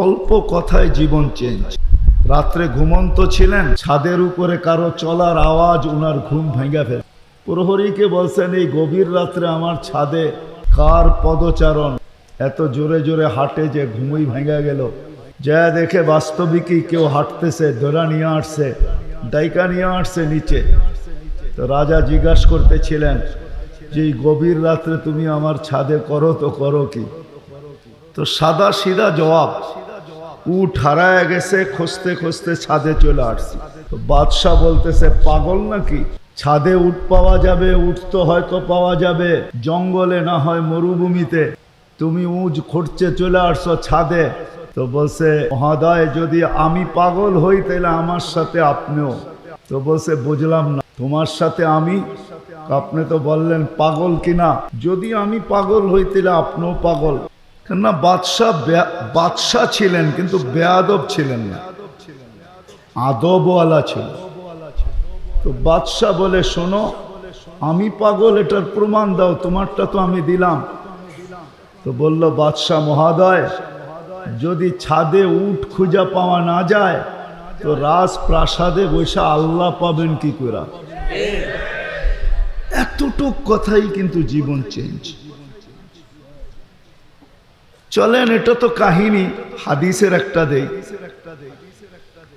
অল্প কথায় জীবন চেঞ্জ। রাত্রে ঘুমন্ত ছিলেন, ছাদের উপরে কারো চলার আওয়াজ উনার ঘুম ভেঙে ফেলে। প্রহরীকে বলছেন, এই গভীর রাত্রে আমার ছাদে কার পদচারণ এত জোরে জোরে হাঁটে যে ঘুমই ভেঙে গেল। যা দেখে বাস্তবিকই কেউ হাঁটতেছে, ধরা নিয়ে আসছে, ডাইকা নিয়ে আসছে নিচে। তো রাজা জিজ্ঞাসা করতেছিলেন যে এই গভীর রাত্রে তুমি আমার ছাদে করো তো করো কি? তো সাদা সিধা জবাব, উঠ হারায় গেছে, খুঁজতে খুঁজতে ছাদে চলে আসছি। তো বাদশাহ বলতেছে, পাগল নাকি? ছাদে উঠ পাওয়া যাবে, উঠ তো হয়তো পাওয়া যাবে জঙ্গলে, না হয় মরুভূমিতে, তুমি উঠ খুঁজতে চলে আসছো ছাদে। তো বলছে, মহোদয় যদি আমি পাগল হই তাহলে আমার সাথে আপনিও। তো বলছে, বুঝলাম না, তোমার সাথে আমি? আপনি তো বললেন পাগল কিনা, যদি আমি পাগল হই তাহলে আপনিও পাগল। কেননা বাদশাহ ছিলেন কিন্তু বেয়াদব ছিলেন না, আদবওয়ালা ছিল। তো বাদশাহ বলে, শোনো, আমি পাগল এটার প্রমাণ দাও, তোমারটা তো আমি দিলাম। তো বলল বাদশাহ মহোদয়, যদি ছাদে উট খুঁজা পাওয়া না যায় তো রাজপ্রাসাদে বসে আল্লাহ পাবেন কি করে? এতটুক কথাই কিন্তু জীবন চেঞ্জ। চলেন, এটা তো কাহিনী, হাদিসের একটা দেই।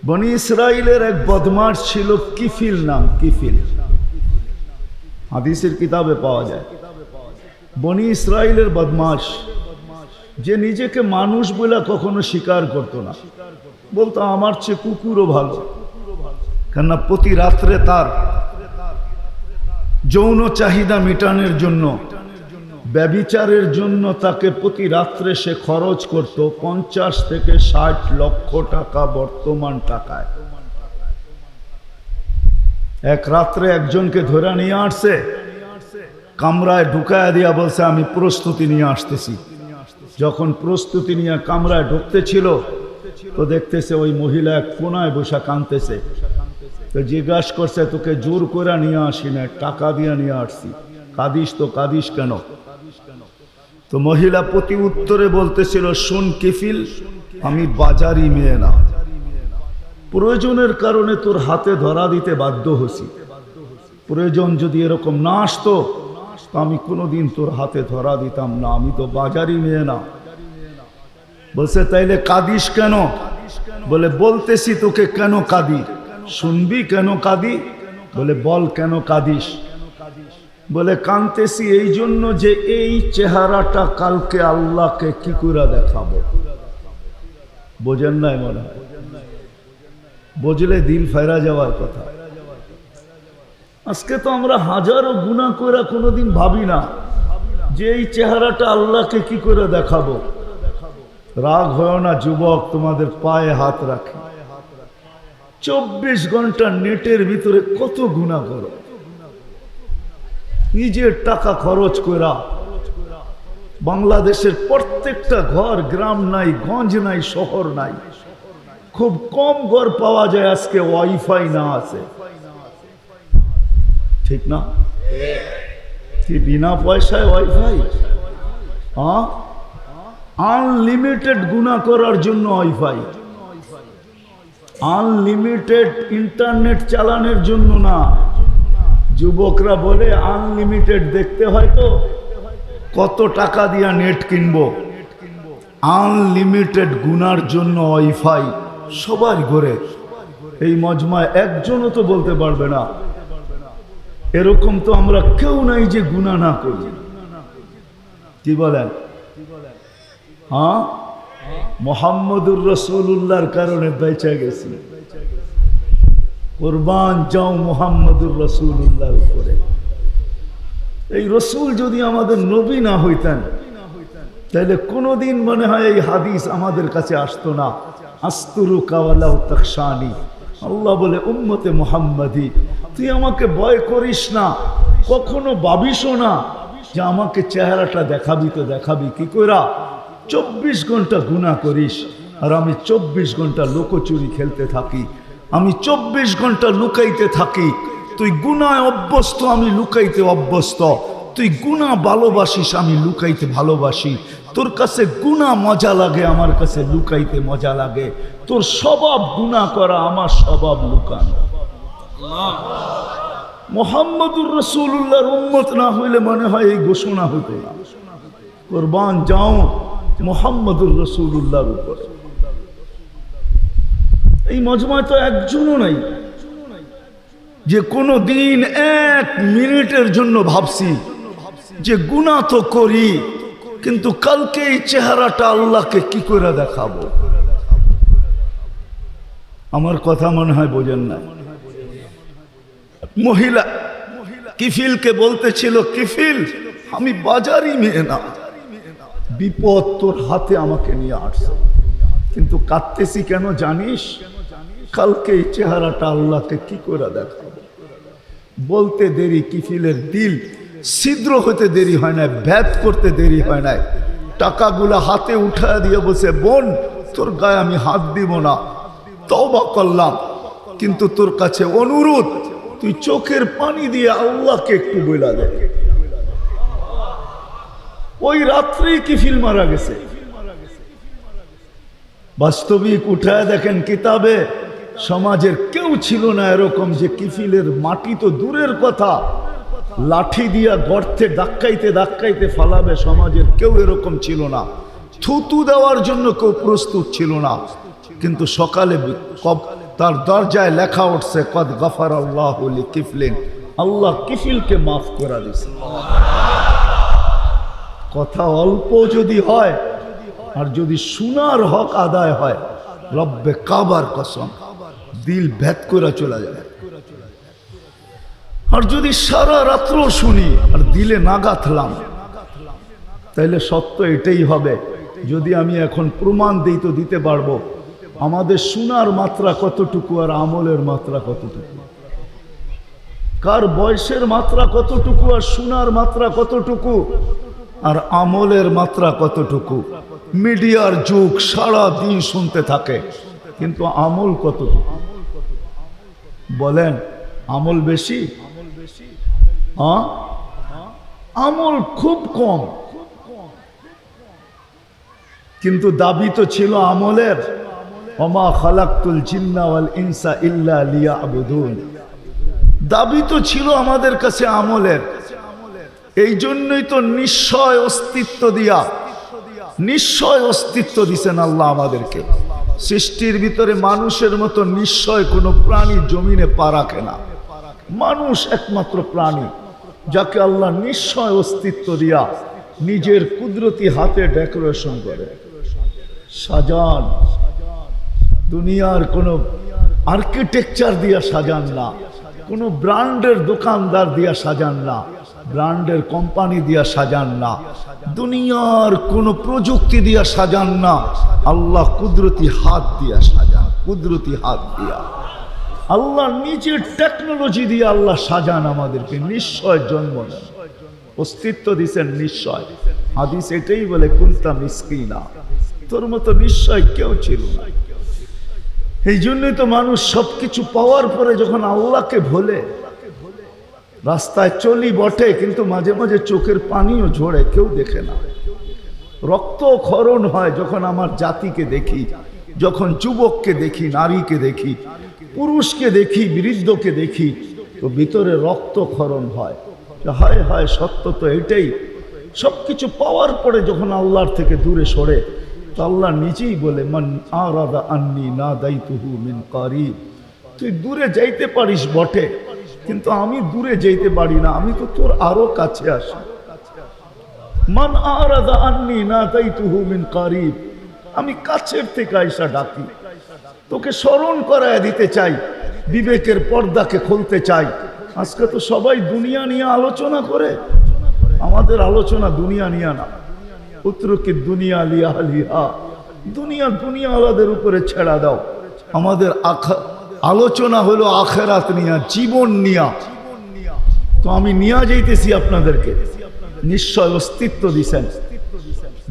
বনি ইসরাইলের এক বদমাশ ছিল, কিফিল নাম, কিফিল, হাদিসের কিতাবে পাওয়া যায়। বনি ইসরাইলের বদমাশ, যে নিজেকে মানুষ বলে কখনো স্বীকার করতো না, বলতো আমার চেয়ে কুকুরও ভালো। কেননা প্রতি রাত্রে তার যৌন চাহিদা মেটানোর জন্য, ব্যভিচারের জন্য তাকে প্রতি রাত্রে সে খরচ করত 50 থেকে 60 লক্ষ টাকা বর্তমান টাকায়। এক রাত্রে একজনকে ধরে নিয়ে আসছে, কামরায় ঢুকায় দিয়া বলছে, আমি প্রস্তুতি নিয়ে আসতেছি। যখন প্রস্তুতি নিয়ে কামরায় ঢুকতে ছিল তো দেখতেছে ওই মহিলা এক কোনায় বসে কাঁদতেছে। তো জিজ্ঞাসা করছে, তোকে জোর করে নিয়ে আসি না, টাকা দিয়ে নিয়ে আসছি, কাঁদিস তো কাঁদিস কেন? তো মহিলা প্রতি উত্তরে বলতেছিল, শোন কিফিল, আমি বাজারি মেয়ে না, প্রয়োজনের কারণে তোর হাতে ধরা দিতে বাধ্য হছি। প্রয়োজন যদি এরকম না আসতো তো আমি কোনোদিন তোর হাতে ধরা দিতাম না, আমি তো বাজারি মেয়ে না। বলছে, তাইলে কাঁদিস কেন? বলে, বলতেছি তোকে কেন কাঁদি, শুনবি কেন কাঁদি? বলে, বল কেন কাঁদিস? বলে, কাঁদতেছি এই জন্য যে এই চেহারাটা কালকে আল্লাহকে কি করে দেখাবো। বোঝেন নাই মনে হয়? বুঝলে দিল ফেরা যাওয়ার কথা। আজকে তো আমরা হাজারো গুনাহ করে কোনোদিন ভাবি না যে এই চেহারাটা আল্লাহকে কি করে দেখাবো। রাগ হয় না যুবক, তোমাদের পায়ে হাত রাখে। 24 ঘন্টা নেটের ভিতরে কত গুনাহ করো, নিজের টাকা খরচ করা। বাংলাদেশের প্রত্যেকটা ঘর, গ্রাম নাই, গঞ্জ নাই, শহর নাই, খুব কম ঘর পাওয়া যায় আজকে ওয়াইফাই না আছে। ঠিক না? কি বিনা পয়সায় ওয়াইফাই? হ্যাঁ, আনলিমিটেড গুনাহ করার জন্য ওয়াইফাই, আনলিমিটেড ইন্টারনেট চালানোর জন্য না। যুবকরা বলে আনলিমিটেড দেখতে হয় তো কত টাকা দিয়া নেট কিনবো। আনলিমিটেড গুনার জন্য ওয়াইফাই সবার ঘরে। এই মজমায় একজনও তো বলতে পারবে না এরকম তো আমরা কেউ নাই যে গুনাহ না করি। কি বলেন? হ্যাঁ, মুহাম্মদুর রাসূলুল্লাহর কারণে বেঁচে গেছি। কুরবান যাও মুহাম্মদুর রাসূলুল্লাহর উপরে। এই রসুল যদি আমাদের নবী না হইতেন তাহলে কোনোদিন মনে হয় এই হাদিস আমাদের কাছে আসতো না। আস্তুরুকা ওয়ালা তাখশানি, আল্লাহ বলে উম্মতে মুহাম্মাদি, তুই আমাকে ভয় করিস না, কখনো ভাবিসও না যে আমাকে চেহারাটা দেখাবি। তো দেখাবি কি কইরা? 24 ঘন্টা গুনাহ করিস আর আমি 24 ঘন্টা লুকোচুরি খেলতে থাকি, আমি 24 ঘন্টা লুকাইতে থাকি। তুই গুনায় অভ্যস্ত, আমি লুকাইতে অভ্যস্ত। তুই গুনাহ ভালোবাসিস, আমি লুকাইতে ভালোবাসি। তোর কাছে গুনাহ মজা লাগে, আমার কাছে লুকাইতে মজা লাগে। তোর স্বভাব গুনাহ করা, আমার স্বভাব লুকানো। মুহাম্মদুর রাসূলুল্লাহর উম্মত না হইলে মনে হয় এই ঘোষণা হতো না, কুরবান যাও মুহাম্মদুর রাসূলুল্লাহর উপর। এই মজমায় তো একজনও নাই যে কোনো দিন এক মিনিটের জন্য ভাবছি যে গুনাহ তো করি, কিন্তু কালকে এই চেহারাটা আল্লাহকে কি করে দেখাবো। আমার কথা মনে হয় বোঝেন না। মহিলা কিফিলকে বলতেছিল, কিফিল আমি বাজারি মেয়ে না, বিপদ তোর হাতে আমাকে নিয়ে আসছে, কিন্তু কাঁদতেছি কেন জানিস? কালকে এই চেহারাটা আল্লাহকে কি করে দেখাবো। বলতে দেরি কিফিলের দিল ছিদ্র হতে দেরি হয় না, ভেদ করতে দেরি হয় না। টাকাগুলা হাতে উঠায় দিয়ে বসে, বোন তোর গায়ে আমি হাত দিব না, তওবা করলাম, কিন্তু তোর কাছে অনুরোধ তুই চোখের পানি দিয়ে আল্লাহকে একটু বইলা দে। ওই রাত্রেই কিফিল মারা গেছে। বাস্তবিক উঠায় দেখেন কিতাবে, সমাজের কেউ ছিল না এরকম যে কিফিলের মাটি তো দূরের কথা, লাঠি দিয়া গর্তে ধাক্কাইতে ধাক্কাইতে ফালাবে, সমাজের কেউ এরকম ছিল না। থুতু দেওয়ার জন্য কেউ প্রস্তুত ছিল না। কিন্তু সকালে তার দরজায় লেখা উঠছে, কদ গফারাল্লাহু লিকিফলিন, আল্লাহ কিফিলকে মাফ করে দিয়েছে। কথা অল্প যদি হয় আর যদি শোনার হক আদায় হয়, রব্বে কাবার কসম দিল ভেদ করে চলে যায়। আর যদি সারা রাত্র শুনি আর দিলে না গাঁথলাম, তাইলে সত্য এটাই হবে। যদি আমি এখন প্রমাণ দিই তো দিতে পারবো আমাদের শোনার মাত্রা কতটুকু আর আমলের মাত্রা কতটুকু, কার বয়সের মাত্রা কতটুকু আর শোনার মাত্রা কতটুকু আর আমলের মাত্রা কতটুকু। মিডিয়ার যুগ, সারা দিন শুনতে থাকে, কিন্তু আমল কতটুকু বলেন? আমল বেশি? হ্যাঁ, আমল খুব কম, কিন্তু দাবি তো ছিল আমলের। ওমা খালাকতুল জিন্না ওয়াল ইনসা ইল্লা লিয়াবুদুন, দাবি তো ছিল আমাদের কাছে আমলের। এই জন্যই তো নিশ্চয় অস্তিত্ব দিয়া, নিশ্চয় অস্তিত্ব দিছেন আল্লাহ আমাদেরকে। সৃষ্টির ভিতরে মানুষের মতো নিশ্চয় কোনো প্রাণী জমিনে পা রাখে না। মানুষ একমাত্র প্রাণী যাকে আল্লাহ নিশ্চয় অস্তিত্ব দিয়া নিজের কুদরতি হাতে ডেকোরেশন করে সাজান। দুনিয়ার কোনো আর্কিটেকচার দিয়া সাজান না, কোনো ব্র্যান্ডের দোকানদার দিয়া সাজান না, ব্র্যান্ডের কোম্পানি দিয়া সাজান না, দুনিয়ার কোনো প্রযুক্তি দিয়া সাজান না, আল্লাহ কুদরতি হাত দিয়া সাজান। কুদরতি হাত দিয়া আল্লাহ নিজের টেকনোলজি দিয়ে আল্লাহ সাজান আমাদেরকে। নিশ্চয় জন্ম নেন, অস্তিত্ব দিছেন নিশ্চয়। হাদিস এটাই বলে, কুনতা মিসকিনা, তোর মতো নিশ্চয় কেউ ছিল না। এই জন্যই তো মানুষ সবকিছু পাওয়ার পরে যখন আল্লাহকে ভোলে, রাস্তায় চলি বটে কিন্তু মাঝে মাঝে চোখের পানিও ঝরে, কেউ দেখে না। রক্ত ক্ষরণ হয় যখন আমার জাতিকে দেখি, যখন যুবককে দেখি, নারীকে দেখি, পুরুষকে দেখি, বৃদ্ধকে দেখি, তো ভিতরে রক্ত ক্ষরণ হয়। হায় হায়, সত্য তো এটাই। সবকিছু পাওয়ার পরে যখন আল্লাহর থেকে দূরে সরে, তো আল্লাহ নিজেই বলে, মান আরাদা আন্নি নাদাইতুহু মিন কারিব, তুই দূরে যাইতে পারিস বটে, কিন্তু আমি দূরে যাইতে পারি না, আমি তো তোর আরো কাছে আসি। মান আরাদা আন্নি নাদাইতুহু মিন কারিব, আমি কাছের থেকে আইসা ডাকি, তোকে স্মরণ করায় দিতে চাই, বিবেকের পর্দাকে খুলতে চাই। আজকে তো সবাই দুনিয়া নিয়ে আলোচনা করে, আমাদের আলোচনা দুনিয়া নিয়ে না। উত্তরকি দুনিয়া লিয়া লিহা, দুনিয়া আলাদের উপরে ছেড়া দাও। আমাদের আলোচনা হলো আখেরাত নিয়া, জীবন নিয়া। তো আমি নিয়ে যাইতেছি আপনাদেরকে। নিশ্চয় অস্তিত্ব দিছেন,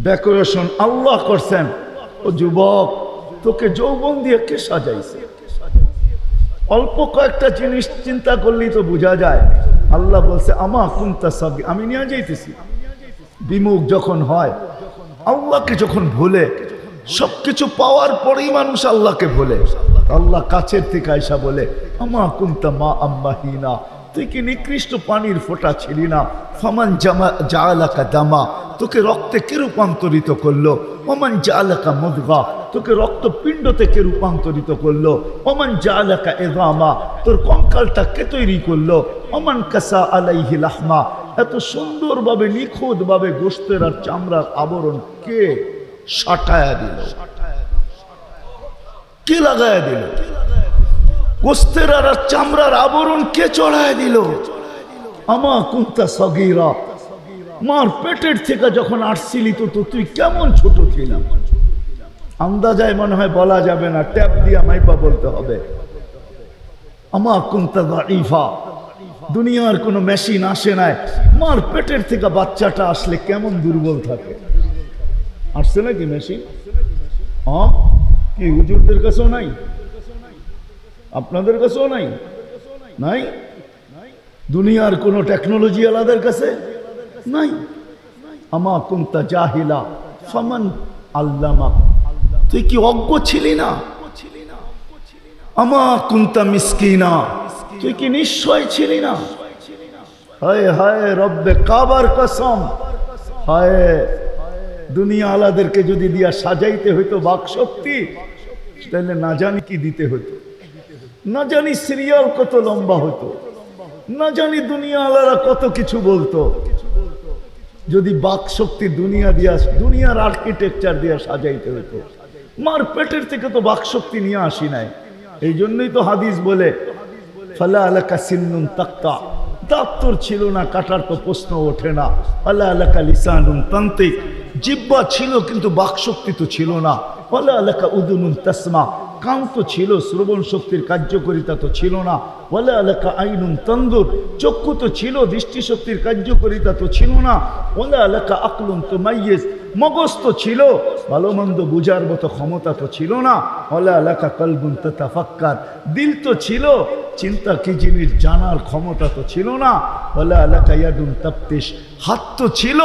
ডেকোরেশন আল্লাহ করছেন। ও যুবক, তোকে যৌবন দিয়ে কে সাজাইছে? অল্প কয়েকটা জিনিস চিন্তা করলেই তো বোঝা যায়। আল্লাহ বলছে, আমা কুনতা সাবি, আমি নিয়ে যাইতেছি। বিমুখ যখন হয় আল্লাহকে যখন ভুলে, সবকিছু পাওয়ার পরেই মানুষ আল্লাহকে ভুলে। আল্লাহ কাছের থেকে আয়সা বলে, আমা কুনতা মা আম্মাহিনা, তুই কি নিকৃষ্ট পানির ফোঁটা ছিলি না? ফামান জাআলাকা দামা, তোকে রক্তে কে রূপান্তরিত করলো? ওমান জাআলাকা মুদগা, তোকে রক্তপিণ্ডতে কে রূপান্তরিত করলো? ওমান জাআলাকা ইযামা, তোর কঙ্কালটা কে তৈরি করলো? ওমান কাসা আলাইহি লাহমা, এত সুন্দরভাবে নিখুঁতভাবে গোশতের আর চামড়ার আবরণ কে সাটায়া দিল? কে লাগায়া দিল? গোশতের আর চামড়ার আবরণ কে চড়ায় দিল? আমা কুনতা সগীরা, মার পেটের থেকে যখন আসছিলি তো তুই কেমন ছোট ছিলাম? আন্দাজায় মনে হয় বলা যাবে না, ট্যাপ দিয়া মাইপা বলতে হবে। আমা কুনতা দাঈফা, দুনিয়ার কোনো মেশিন আসে নাই, মার পেটের থেকে বাচ্চাটা আসলে কেমন দুর্বল থাকে। আসছে নাকি মেশিন? হ্যাঁ, কি হুজুরদের কাছেও নাই? আপনাদের কাছেও নাই? নাই? দুনিয়ার কোনো টেকনোলজি আলাদের কাছে নাই। আমা কুনতা জাহিলা ফামান আল্লামা, তুই কি অজ্ঞ ছিলি না? আমা কুনতা মিসকিনা, তুই কি নিশ্চয় ছিলি না? হায় হায় রব্বে কাবার কসম, হায় দুনিয়া আলাদেরকে যদি দিয়া সাজাইতে হইতো বাকশক্তি, তাহলে না জানি কি দিতে হইতো, না জানি সিরিয়াল কত লম্বা হতো, না জানি দুনিয়া আলারা কত কিছু বলতো। যদি বাকশক্তি দুনিয়া দিয়া, দুনিয়ার আর্কিটেকচার দিয়া সাজাইতে হইতো। মার পেটের থেকে তো বাকশক্তি নিয়ে আসি নাই। এই জন্যই তো হাদিস বলে, ফালা আলাকা সিন্নুন তাক্তা, দাঁত তোর ছিল না, কাটার তো প্রশ্ন ওঠে না। ফালা আলাকা লিসানুন তান্তিক, জিহ্বা ছিল কিন্তু বাকশক্তি তো ছিল না। ফালা আলাকা উদুনুন তাসমা, কান তো ছিল, শ্রবণ শক্তির কার্যকারিতা তো ছিল না। ওয়ালা আলাকা আইনুন তানদুর, চক্ষু তো ছিল, দৃষ্টিশক্তির কার্যকারিতা তো ছিল না। ওয়ালা আলাকা আকলুন তুমাইয়িজ, মগজ তো ছিল, ভালো মন্দ বুঝার মতো ক্ষমতা তো ছিল না। ওয়ালা আলাকা কলবুন তাতাফাক্কার, দিল তো ছিল, চিন্তা কি জিনিস জানার ক্ষমতা তো ছিল না। ওয়ালা আলাকা ইয়াদুন তাফতিশ, হাত তো ছিল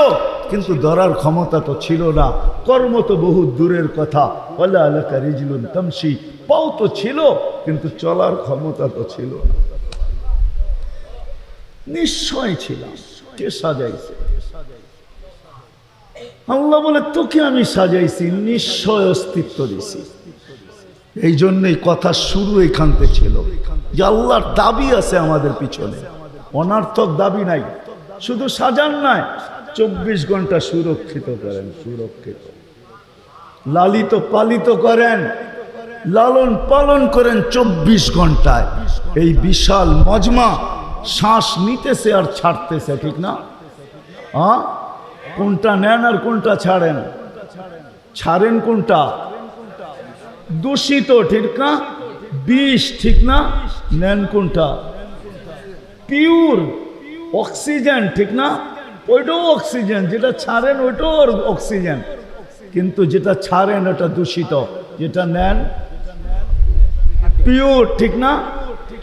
কিন্তু ধরার ক্ষমতা তো ছিল না। কর্ম তো বহু দূরের কথা। ওয়ালা আলাকা রিজলুন তামশি, পাও তো ছিল কিন্তু চলার ক্ষমতা তো ছিল না। নিশ্চয় ছিলাম, কে সাজাইছে? আল্লাহ বলে, তোকে আমি সাজাইছি, নিশ্চয় অস্তিত্ব দিছি। এই জন্যই কথা শুরু এখান থেকে ছিল যে আল্লাহর দাবি আছে আমাদের পিছনে, অনার্থক দাবি নাই। শুধু সাজান নাই, 24 ঘন্টা সুরক্ষিত করেন, সুরক্ষিত লালিত পালিত করেন, লালন পালন করেন 24 ঘন্টায়। এই বিশাল মজমা শ্বাস নিতেছে আর ছাড়তেছে, ঠিক না? হ্যাঁ, কোনটা নেন আর কোনটা ছাড়েন? ছাড়েন কোনটা? দূষিত, ঠিক না? বিষ, ঠিক না? নেন কোনটা? পিওর অক্সিজেন, ঠিক না? ওইটাও অক্সিজেন, যেটা ছাড়েন ওইটাও অক্সিজেন, কিন্তু যেটা ছাড়েন ওটা দূষিত, যেটা নেন পিওর, ঠিক না?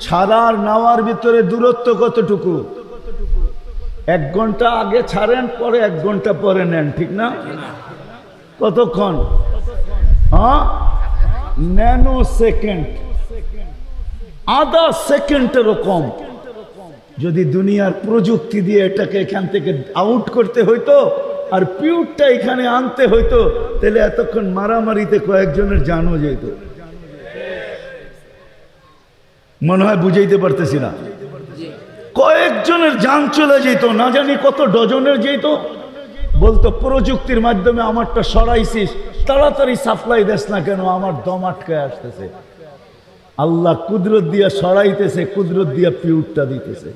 ছাড়ার নেওয়ার ভিতরে দূরত্ব কতটুকু? 1 ঘন্টা আগে ছাড়েন, পরে 1 ঘন্টা পরে নেন, ঠিক না? কতক্ষণ? হ্যাঁ, ন্যানো সেকেন্ড, আধা সেকেন্ডেরও কম। যদি দুনিয়ার প্রযুক্তি দিয়ে এটাকে এখান থেকে আউট করতে হইতো আর পিউরটা এখানে আনতে হইতো, তাহলে এতক্ষণ মারামারিতে কয়েকজনের জানও যেত। মনে হয় বুঝাইতে পারতেছি না? কয়েকজনের জান চলে যেত, না জানি কত ডজনের যেত। বলতো প্রযুক্তির মাধ্যমে আমারটা সরাইছিস, তাড়াতাড়ি সাপ্লাই দেস না কেন, আমার দম আটকায় আসতেছে। আল্লাহ কুদরত দিয়া সরাইতেছে, কুদরত দিয়া পিউরটা দিতেছে।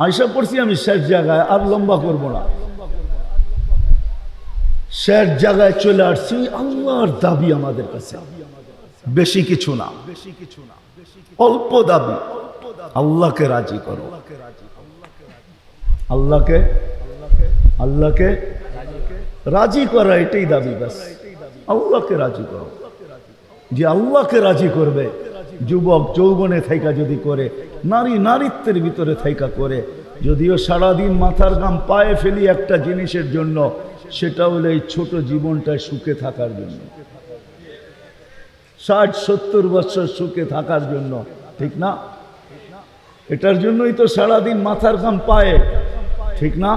আশা করছি আমি শেষ জায়গায়, আর লম্বা করব না, শেষ জায়গায় চলে আসছি। আল্লাহর দাবি আমাদের কাছে বেশি কিছু না, অল্প দাবি। আল্লাহকে রাজি করো, আল্লাহকে আল্লাহকে রাজি করা, এটাই দাবি। ব্যাস, আল্লাহকে রাজি করো। যে আল্লাহকে রাজি করবে, যুবক যৌবনে থাইকা যদি করে, নারী নারীত্বের ভিতরে থাইকা করে, যদিও সারাদিন মাথার গাম পায়ে ফেলি একটা জিনিসের জন্য, সেটা হলো এই ছোট জীবনটায় সুখে থাকার জন্য, 60-70 বছর সুখে থাকার জন্য, ঠিক না? এটার জন্যই তো সারাদিন মাথার ঘাম পায়, ঠিক না?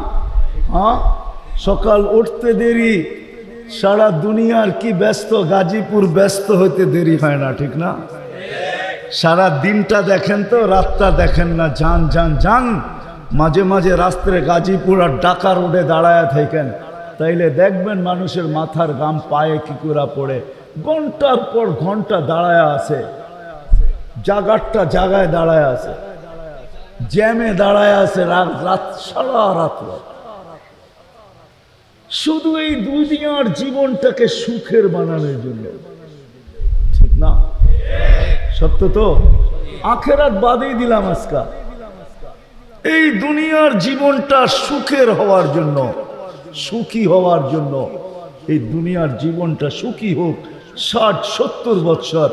হ্যাঁ, সকাল উঠতে দেরি, সারা দুনিয়ার কি ব্যস্ত, গাজীপুর ব্যস্ত হইতে দেরি হয় না, ঠিক না? সারা দিনটা দেখেন তো, রাতটা দেখেন না, যান যান যান, মাঝে মাঝে রাস্তায় গাজীপুর আর ঢাকা রোডে দাঁড়ায় থাকেন, তাইলে দেখবেন মানুষের মাথার ঘাম পায়ে কি করে পড়ে, ঘন্টার পর ঘন্টা দাঁড়ায় আছে, জাগারটা জাগায় দাঁড়ায় আছে, জ্যামে দাঁড়ায় আছে, রাত সারা রাত, শুধু এই দুনিয়ার জীবনটাকে সুখের বানানোর জন্য, ঠিক না? সত্য তো? আখেরাত বাদেই দিলাম আজকা, এই দুনিয়ার জীবনটা সুখের হওয়ার জন্য, সুখী হওয়ার জন্য, এই দুনিয়ার জীবনটা সুখী হোক, 60-70 বছর,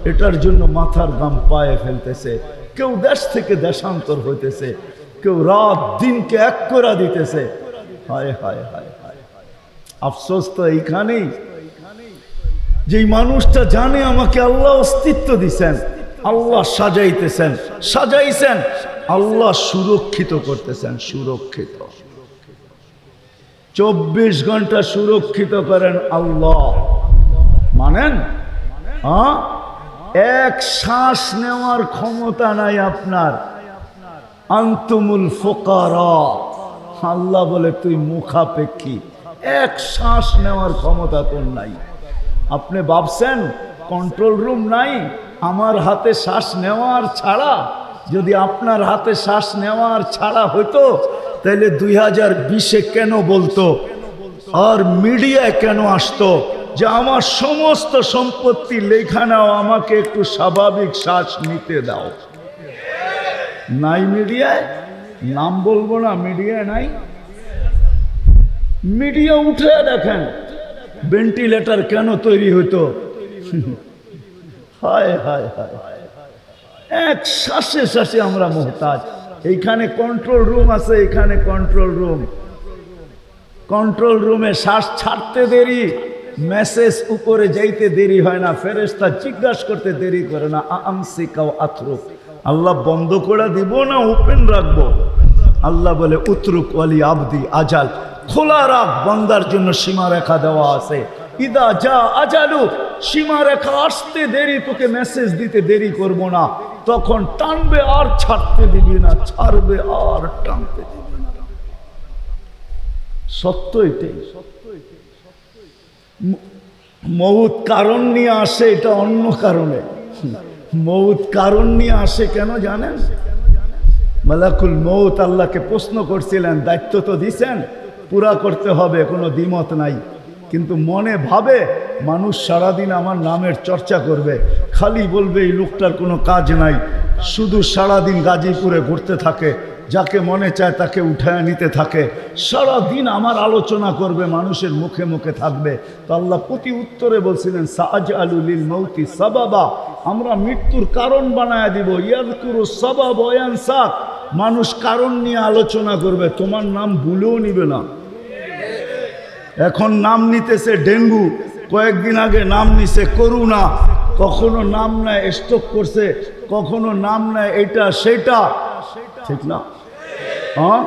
এটার জন্য মাথার ঘাম পায়ে ফেলতেছে, কেউ দেশ থেকে দেশান্তর হইতেছে, কেউ রাত দিনকে এক করে দিতেছে। হায় হায় হায় হায়, আফসোস তো এইখানেই, যেই মানুষটা জানে আমাকে আল্লাহ অস্তিত্ব দিছেন, আল্লাহ সাজাইতেছেন, সাজাইছেন, আল্লাহ সুরক্ষিত করতেছেন, সুরক্ষিত 24 ঘন্টা সুরক্ষিত করেন আল্লাহ, মানেন? হ্যাঁ, এক শ্বাস নেওয়ার ক্ষমতা নাই আপনার, আনতুমুল ফুকারা, আল্লাহ বলে তুই মুখাপেক্ষী, এক শ্বাস নেওয়ার ক্ষমতা তোর নাই। আপনি ভাবছেন কন্ট্রোল রুম নাই? আমার হাতে শ্বাস নেওয়ার ছাড়া, যদি আপনার হাতে শ্বাস নেওয়ার ছাড়া হইতো, তাহলে 2020-এ কেন বলতো, আর মিডিয়ায় কেন আসতো যে আমার সমস্ত সম্পত্তি লেখা নাও, আমাকে একটু স্বাভাবিক শ্বাস নিতে দাও? নাই মিডিয়ায়, নাম বলবো না, মিডিয়ায় নাই। মিডিয়া উঠে দেখেন ভেন্টিলেটর কেন তৈরি হইতো, হায় হায় হায়, এক শ্বাসে শ্বাসে আমরা মুহতাজ। এইখানে কন্ট্রোল রুম আছে, এখানে কন্ট্রোল রুম, কন্ট্রোল রুমে শ্বাস ছাড়তে দেরি, মেসেজ উপরে যাইতে দেরি হয় না, ফেরেশতা জিজ্ঞাসা করতে দেরি করে না, আমসিকাও আতরুক, আল্লাহ বন্ধ করে দিব না ওপেন রাখবো? আল্লাহ বলে উতরুক ওয়ালি আবদি আজাল, খোলা রাখ, বান্দার জন্য সীমারেখা দেওয়া আছে, ইদা যা আজালু, সীমারেখা আসতে দেরি, তোকে মেসেজ দিতে দেরি করব না, তখন টানবে আর ছাড়তে দিবি না, ছাড়বে আর টানতে দিবি না। সত্য এটাই। মউত কারণ নিয়ে আসে, এটা অন্য কারণে। মউত কারণ নিয়ে আসে কেন জানেন? মালাকুল মউত আল্লাহকে প্রশ্ন করছিলেন, দায়িত্ব তো দিছেন, পুরা করতে হবে, কোনো দ্বিমত নাই, কিন্তু মনে ভাবে মানুষ সারাদিন আমার নামের চর্চা করবে, খালি বলবে এই লোকটার কোনো কাজ নাই, শুধু সারাদিন গাজীপুরে ঘুরতে থাকে, যাকে মনে চায় তাকে উঠায় নিতে থাকে, সারাদিন আমার আলোচনা করবে, মানুষের মুখে মুখে থাকবে। তো আল্লাহ প্রতি উত্তরে বলছিলেন, সাআজআলু লিল মাউতি সাবাবা, আমরা মৃত্যুর কারণ বানায় দিব, ইয়াযকুরু সাবাব ওয়া ইয়ানসাক, মানুষ কারণ নিয়ে আলোচনা করবে, তোমার নাম ভুলেও নিবে না। এখন নাম নিতেছে ডেঙ্গু, কয়েকদিন আগে নাম নিছে করোনা, কখনো নাম নেয় স্ট্রোক করছে, কখনো নাম নেয় এটা সেটা, ঠিক না? হ্যাঁ,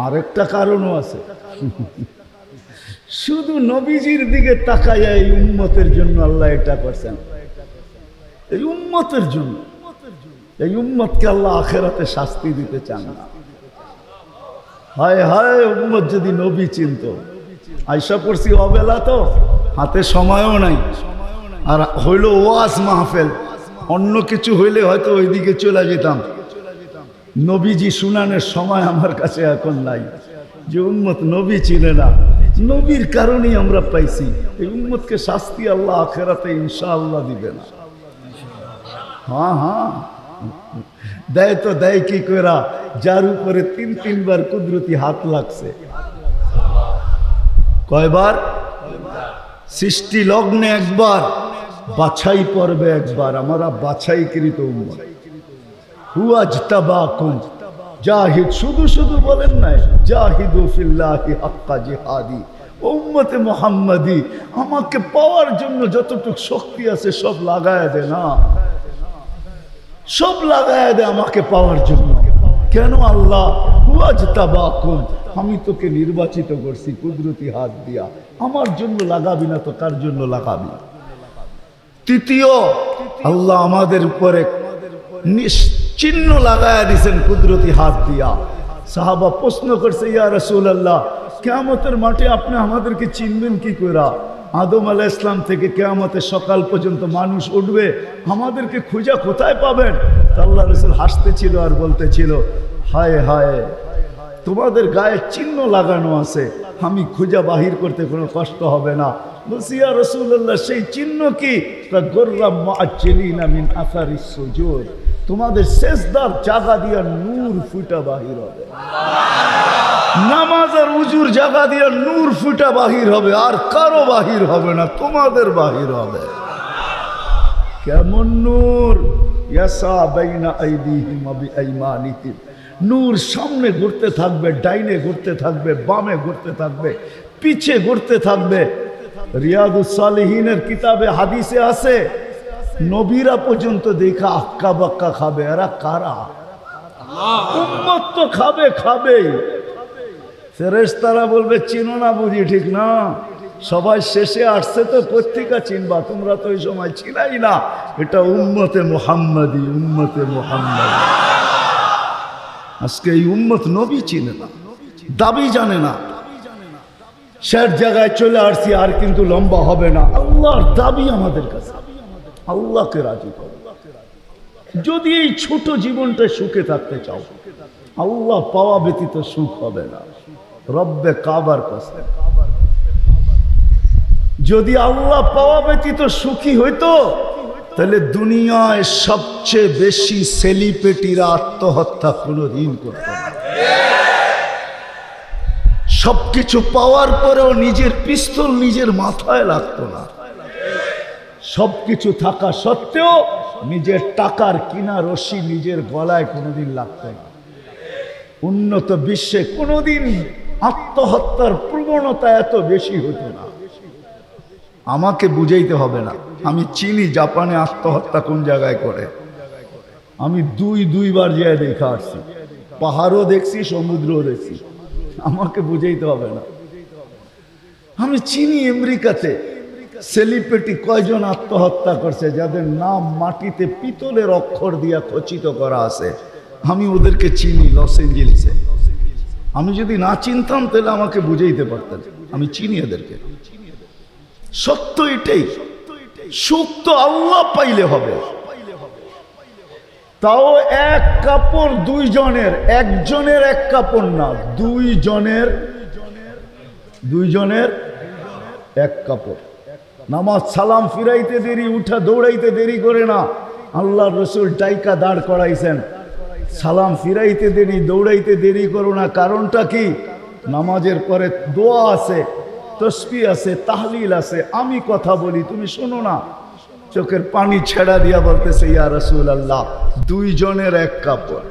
আরেকটা কারণও আছে, শুধু নবীজির দিকে তাকাইয়া এই উম্মতের জন্য আল্লাহ এটা করছেন, এই উম্মতের জন্য। এই উম্মতকে আল্লাহ আখেরাতে শাস্তি দিতে চান না। হায় হায়, উম্মত যদি নবী চিনত। আয়সা পড়ছি অবেলা, তো হাতে সময়ও নাই, আর হইল ওয়াজ মাহফিল, অন্য কিছু হইলে হয়তো ওইদিকে চলে যেতাম, নবীজি শুনানের সময় আমার কাছে এখন নাই। যে উম্মত নবী চিনে না, নবীর কারণেই আমরা পাইছি, এই উম্মতকে শাস্তি আল্লাহ আখেরাতে ইনশাআল্লাহ দিবে না। হ্যাঁ হ্যাঁ, দেয় তো দেয় কি করা, যার উপরে 3-3 বার কুদরতি হাত লাগছে। কয়বার? সৃষ্টি লগ্নে একবার, বাছাই পর্বে একবার, আমরা বাছাইকৃত উম্মত। হুয়াজতাবাকুম, জাহিদ, শুধু শুধু বলেন নাই, জাহিদু ফিল্লাহি হাক্কা জিহাদি উম্মতে মুহাম্মাদি আমাকে পাওয়ার জন্য যতটুকু শক্তি আছে সব লাগায় দে না, সব লাগায় দে আমাকে পাওয়ার জন্য। কেন আল্লাহ? হুয়াজতাবাকুম, আমি তোকে নির্বাচিত করছি কুদরতি হাত দিয়া, আমার জন্য লাগাবি না তো কার জন্য লাগাবি? তৃতীয়, আল্লাহ আমাদের উপরে চিহ্ন লাগায়া দিয়েছেন কুদরতি হাত দিয়া। সাহাবা প্রশ্ন করছে, ইয়া রাসূলুল্লাহ, কিয়ামতের মাঠে আপনি আমাদেরকে চিনবেন কি করে? আদম আলাইহিস সালাম থেকে কিয়ামতের সকাল পর্যন্ত মানুষ উঠবে, আমাদেরকে খুঁজা কোথায় পাবেন? আল্লাহ রাসূল হাসতেছিল আর বলতেছিল, হায় হায়, তোমাদের গায়ে চিহ্ন লাগানো আছে, আমি খুঁজা বাহির করতে কোনো কষ্ট হবে না। বলছি, ইয়া রাসূলুল্লাহ, সেই চিহ্ন কি? গুররাম মুআজ্জিলিনা মিন আসারিস সুজুদ, তোমাদের সেজদার জায়গা দিয়া নূর ফুটা বাহির হবে, নামাজ আর উজুর জায়গা দিয়া নূর ফুটা বাহির হবে, আর কারো বাহির হবে না, তোমাদের বাহির হবে। কেমন নূর? ইয়াসা বাইনা আইদিহিম ওয়া বিআইমানিহিম, নূর সামনে ঘুরতে থাকবে, ডাইনে ঘুরতে থাকবে, বামে ঘুরতে থাকবে, পিছে ঘুরতে থাকবে। রিয়াদুস সালিহিনের কিতাবে হাদিসে আছে, নবীরা পর্যন্ত দেখা আক্কা বাক্কা খাবে। এরা কারা? উম্মত তো খাবে, খাবেই। ফেরেশতারা বলবে, চিনো না বুঝি? ঠিক না, সবাই শেষে আসছে তো পত্রিকা চিনবা, তোমরা তো ওই সময় ছিলাই না। এটা উম্মতে মুহাম্মাদি, উম্মতে মুহাম্মাদি। আজকে এই উম্মত নবী চিনে না, দাবি জানে না। শেষ জায়গায় চলে আসছি, আর কিন্তু লম্বা হবে না। আল্লাহর দাবি আমাদের কাছে, আল্লাহকে রাজি করো। যদি এই ছোট জীবনটা সুখে থাকতে চাও, আল্লাহ পাওয়া ব্যতীত সুখ হবে না। রব্বে কাবার কসম, যদি আল্লাহ পাওয়া ব্যতীত সুখী হইতো, তাহলে দুনিয়ায় সবচেয়ে বেশি সেলিব্রিটিরা আত্মহত্যা কোনোদিন করত না। সবকিছু পাওয়ার পরেও নিজের পিস্তল নিজের মাথায় লাগতো না। সবকিছু থাকা সত্ত্বেও নিজের টাকার কিনা রশি নিজের গলায় কোনোদিন লাগতো না। উন্নত বিশ্বে কোনোদিন আত্মহত্যার প্রবণতা এত বেশি হতো না। আমাকে বুঝাইতে হবে না, আমি চিনি জাপানে আত্মহত্যা কোন জায়গায় করে। আমি দুইবার যেয়ে দেখা আসছি, পাহাড়ও দেখছি, সমুদ্রও দেখছি। আমাকে বুঝাইতে হবে না, আমি চিনি আমেরিকাতে সেলিব্রিটি কয়জন আত্মহত্যা করছে, যাদের নাম মাটিতে পিতলের অক্ষর দিয়া খচিত করা আছে। আমি ওদেরকে চিনি লস এঞ্জেলিসে। আমি যদি না চিনতাম তাহলে আমাকে বুঝাইতে পারতেন, আমি চিনি এদেরকে। সত্য এটাই, সুখ তো আল্লাহ পাইলে হবে। তাও এক কাপড় দুইজনের, একজনের এক কাপড় না, দুইজনের এক কাপড়। নামাজ সালাম ফিরাইতে দেরি, উঠা দৌড়াইতে দেরি করে না। আল্লাহ রসুল ডাইকা দাঁড় করাইছেন, সালাম ফিরাইতে দেরি, দৌড়াইতে দেরি করো না। কারণটা কি? নামাজের পরে দোয়া আছে, তসবিহ আছে, তাহলিল আছে। আমি কথা বলি, তুমি শোনো না। চোখের পানি ছেড়া দিয়া বলতেছে, ইয়া রাসূলুল্লাহ, দুইজনের এক কাপড়।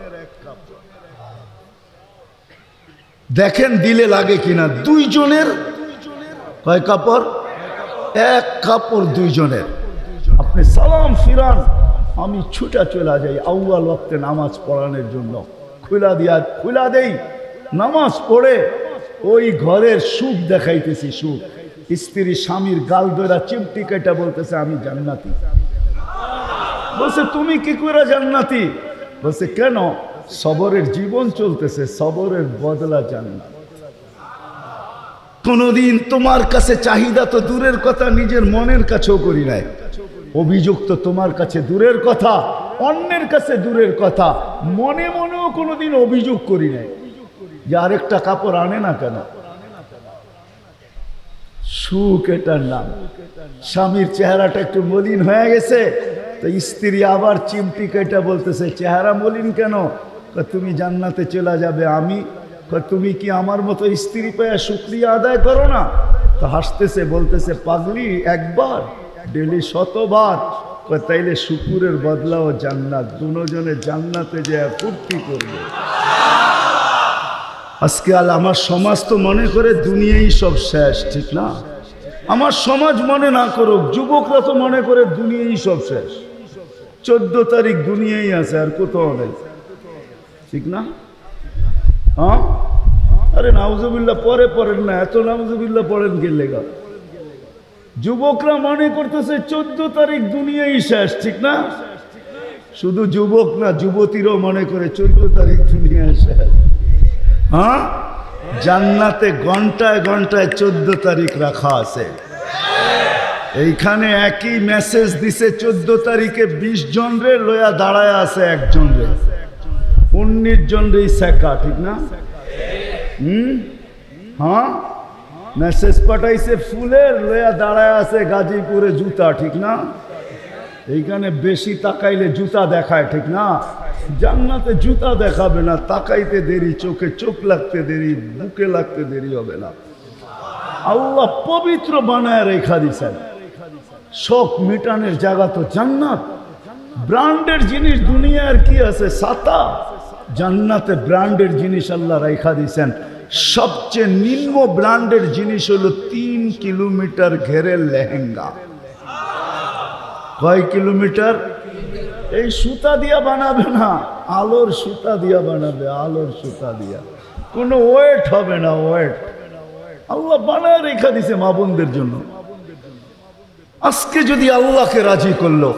দেখেন দিলে লাগে কিনা। দুইজনের কয় কাপড়? এক কাপড় দুইজনের। আপনি সালাম ফিরান, আমি ছুটা চলে যাই আউয়াল ওয়াক্তে নামাজ পড়ানোর জন্য। খুলা দেই, নামাজ পড়ে ওই ঘরের সুখ দেখাইতেছি। সুখ, স্ত্রী স্বামীর গাল ধরা চিমটি কেটে বলতেছে, আমি জান্নাতি। বলছে, তুমি কি করে জান্নাতি? বলছে, কেন? সবরের জীবন চলতেছে, সবরের বদলা জান্নাত। কোনদিন তোমার কাছে চাহিদা তো দূরের কথা, নিজের মনের কাছেও করি নাই। অভিযোগ তো তোমার কাছে দূরের কথা, অন্যের কাছে দূরের কথা, মনে মনেও কোনোদিন অভিযোগ করি নাই যে আরেকটা কাপড় আনে না কেন। সুখ এটার নাম। স্বামীর চেহারাটা একটু মলিন হয়ে গেছে, তো স্ত্রী আবার চিমটি কেটে বলতেছে, চেহারা মলিন কেন? তুমি জান্নাতে চলে যাবে। আমি, তুমি কি আমার মতো স্ত্রী পেয়ে শুকরিয়া আদায় করো না? তো হাসতেছে, বলতেছে, পাগলি, একবার ডেলি 100বার। তাইলে শুকুরের বদলাও জান্নাত। দুজনে জান্নাতে যে ফুর্তি করবে। আজকাল আমার সমাজ তো মনে করে দুনিয়াই সব শেষ, ঠিক না? আমার সমাজ মনে না করুক, যুবকরা তো মনে করে দুনিয়াই সব শেষ। 14 তারিখ দুনিয়াই আছে, আর কোথাও নেই, ঠিক না? হ্যাঁ, আরে নাউজুবিল্লাহ পরে পড়েন না, এত নাউজুবিল্লাহ পড়েন কে লেগা? যুবকরা মনে করতেছে 14 তারিখ দুনিয়াই শেষ, ঠিক না? শুধু যুবক না, যুবতীরাও মনে করে 14 তারিখ দুনিয়া শেষ। হ্যাঁ, জান্নাতে ঘন্টায় ঘন্টায় 14 তারিখ রাখা আছে। এইখানে একই মেসেজ দিছে 14 তারিখে 20 জন রে লয়া দাঁড়ায় আছে, একজন রে 19 জন রে শেখা, ঠিক না? হ্যাঁ, মেসেজ পাঠাইছে ফুলের, লয়া দাঁড়ায় আছে গাজীপুরে জুতা, ঠিক না? এইখানে বেশি তাকাইলে জুতা দেখায়, ঠিক না? জান্নাতে জুতা দেখাবে না, তাকাইতে দেরি, চোখে চোখ লাগতে দেরি, বুকে লাগতে দেরি হবে না। আল্লাহ পবিত্র বানায় রেখা দিছেন। শোক মিটানের জায়গা তো জান্নাত। ব্র্যান্ডের জিনিস দুনিয়ার কি আছে? ছাতা। জান্নাতে ব্র্যান্ডের জিনিস আল্লাহ রেখা দিছেন। সবচেয়ে নিম্ন ব্র্যান্ডের জিনিস হলো 3 কিলোমিটার ঘেরের লেহেঙ্গা। কয় কিলোমিটার? এই সুতা দিয়া বানাবে না, আলোর সুতা দিয়া বানাবে, আলোর সুতা দিয়া। কোনো ওয়েট হবে না, ওয়েট। আল্লাহ বানায় রেখা দিছে মা বোনদের জন্য। আজকে যদি আল্লাহকে রাজি করলো,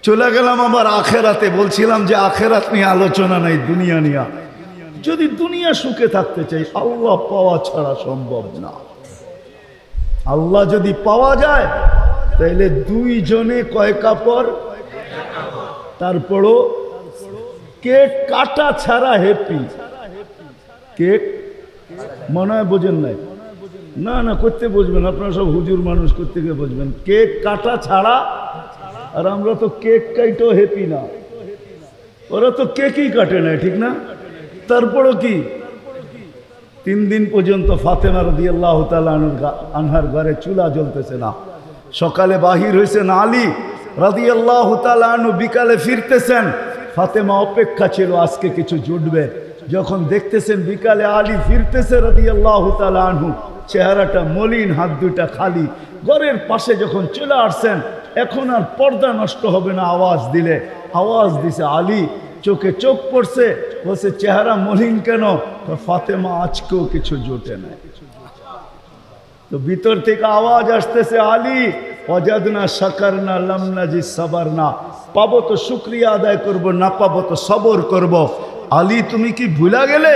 চলে গেলাম আবার আখেরাতে। বলছিলাম যে আখেরাত নিয়ে আলোচনা নাই, দুনিয়া নিয়ে। যদি দুনিয়া সুখে থাকতে চাই, আল্লাহ পাওয়া ছাড়া সম্ভব না। আল্লাহ যদি পাওয়া যায় তাহলে 2 জনে কয় কাপড়? তারপরও কেক কাটা ছাড়া হ্যাপি। কেক মনে হয় বোঝেন নাই? না না, করতে বুঝবেন, আপনারা সব হুজুর মানুষ, করতে গিয়ে বুঝবেন। কেক কাটা ছাড়া। আর আমরা তো কেক কাইটেও হ্যাপি না, ওরা তো কেকই কাটে না, ঠিক না? তারপরও কি 3 দিন পর্যন্ত ফাতেমা রাদিয়াল্লাহু তাআলা আনহার ঘরে চুলা জ্বলতেছে না। সকালে বাহির হয়েছেন আলী রাদিয়াল্লাহু তাআলা আনহু, বিকালে ফিরতেছেন। ফাতেমা অপেক্ষা ছিল আজকে কিছু জুটবে। যখন দেখতেছেন বিকালে আলী ফিরতেছে রাদিয়াল্লাহু তাআলা আনহু, চেহারাটা মলিন, হাত দুটা খালি। ঘরের পাশে যখন চলে আসছেন, এখন আর পর্দা নষ্ট হবে না আওয়াজ দিলে। আওয়াজ দিছে আলী, চোখে চোখ পড়ছে, বলছে চেহারা মলিন কেন? ফাতেমা আজকেও কিছু জোটে নাই। তো ভিতর থেকে আওয়াজ আসতেছে, আলী ওয়াজাদনা শাকারনা লাম নাজিদ সাবারনা। পাবো তো শুকরিয়া আদায় করব, না পাবো তো সবর করব। আলী তুমি কি ভুলা গেলে?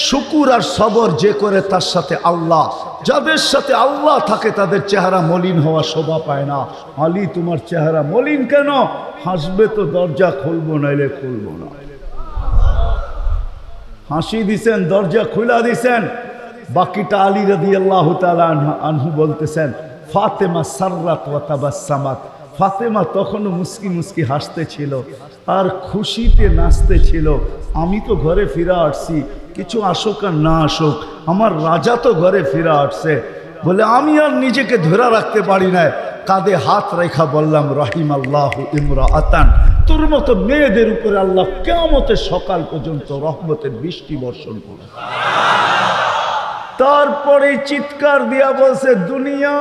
শুকুর আর সবর যে করে তার সাথে আল্লাহ, যাদের সাথে আল্লাহ থাকে তাদের চেহারা মলিন হওয়া শোভা পায় না। আলী তোমার চেহারা মলিন কেন? হাসবে তো দরজা খুলবো, নাইলে খুলবো না। হাসি দিছেন, দরজা খুলা দিছেন। বাকিটা আলী রাদিয়াল্লাহু তাআলা আনহু বলতেছেন, ফাতেমা সাররাত ওয়া তাবাসসামাত। ফাতেমা তখনও মুস্কি মুস্কি হাসতেছিল আর খুশিতে নাচতেছিল। আমি তো ঘরে ফিরে আসছি, কিছু আসুক আর না আসুক, আমার রাজা তো ঘরে ফিরে আসছে। বলে আমি আর নিজেকে ধরে রাখতে পারি না, কাঁধে হাত রেখা বললাম, রাহিমাল্লাহু ইমরাআতান। তোর মতো মেয়েদের উপরে আল্লাহ কিয়ামতের সকাল পর্যন্ত রহমতের বৃষ্টি বর্ষণ করবে। তারপরে চিৎকার দিয়া বলছে, দুনিয়া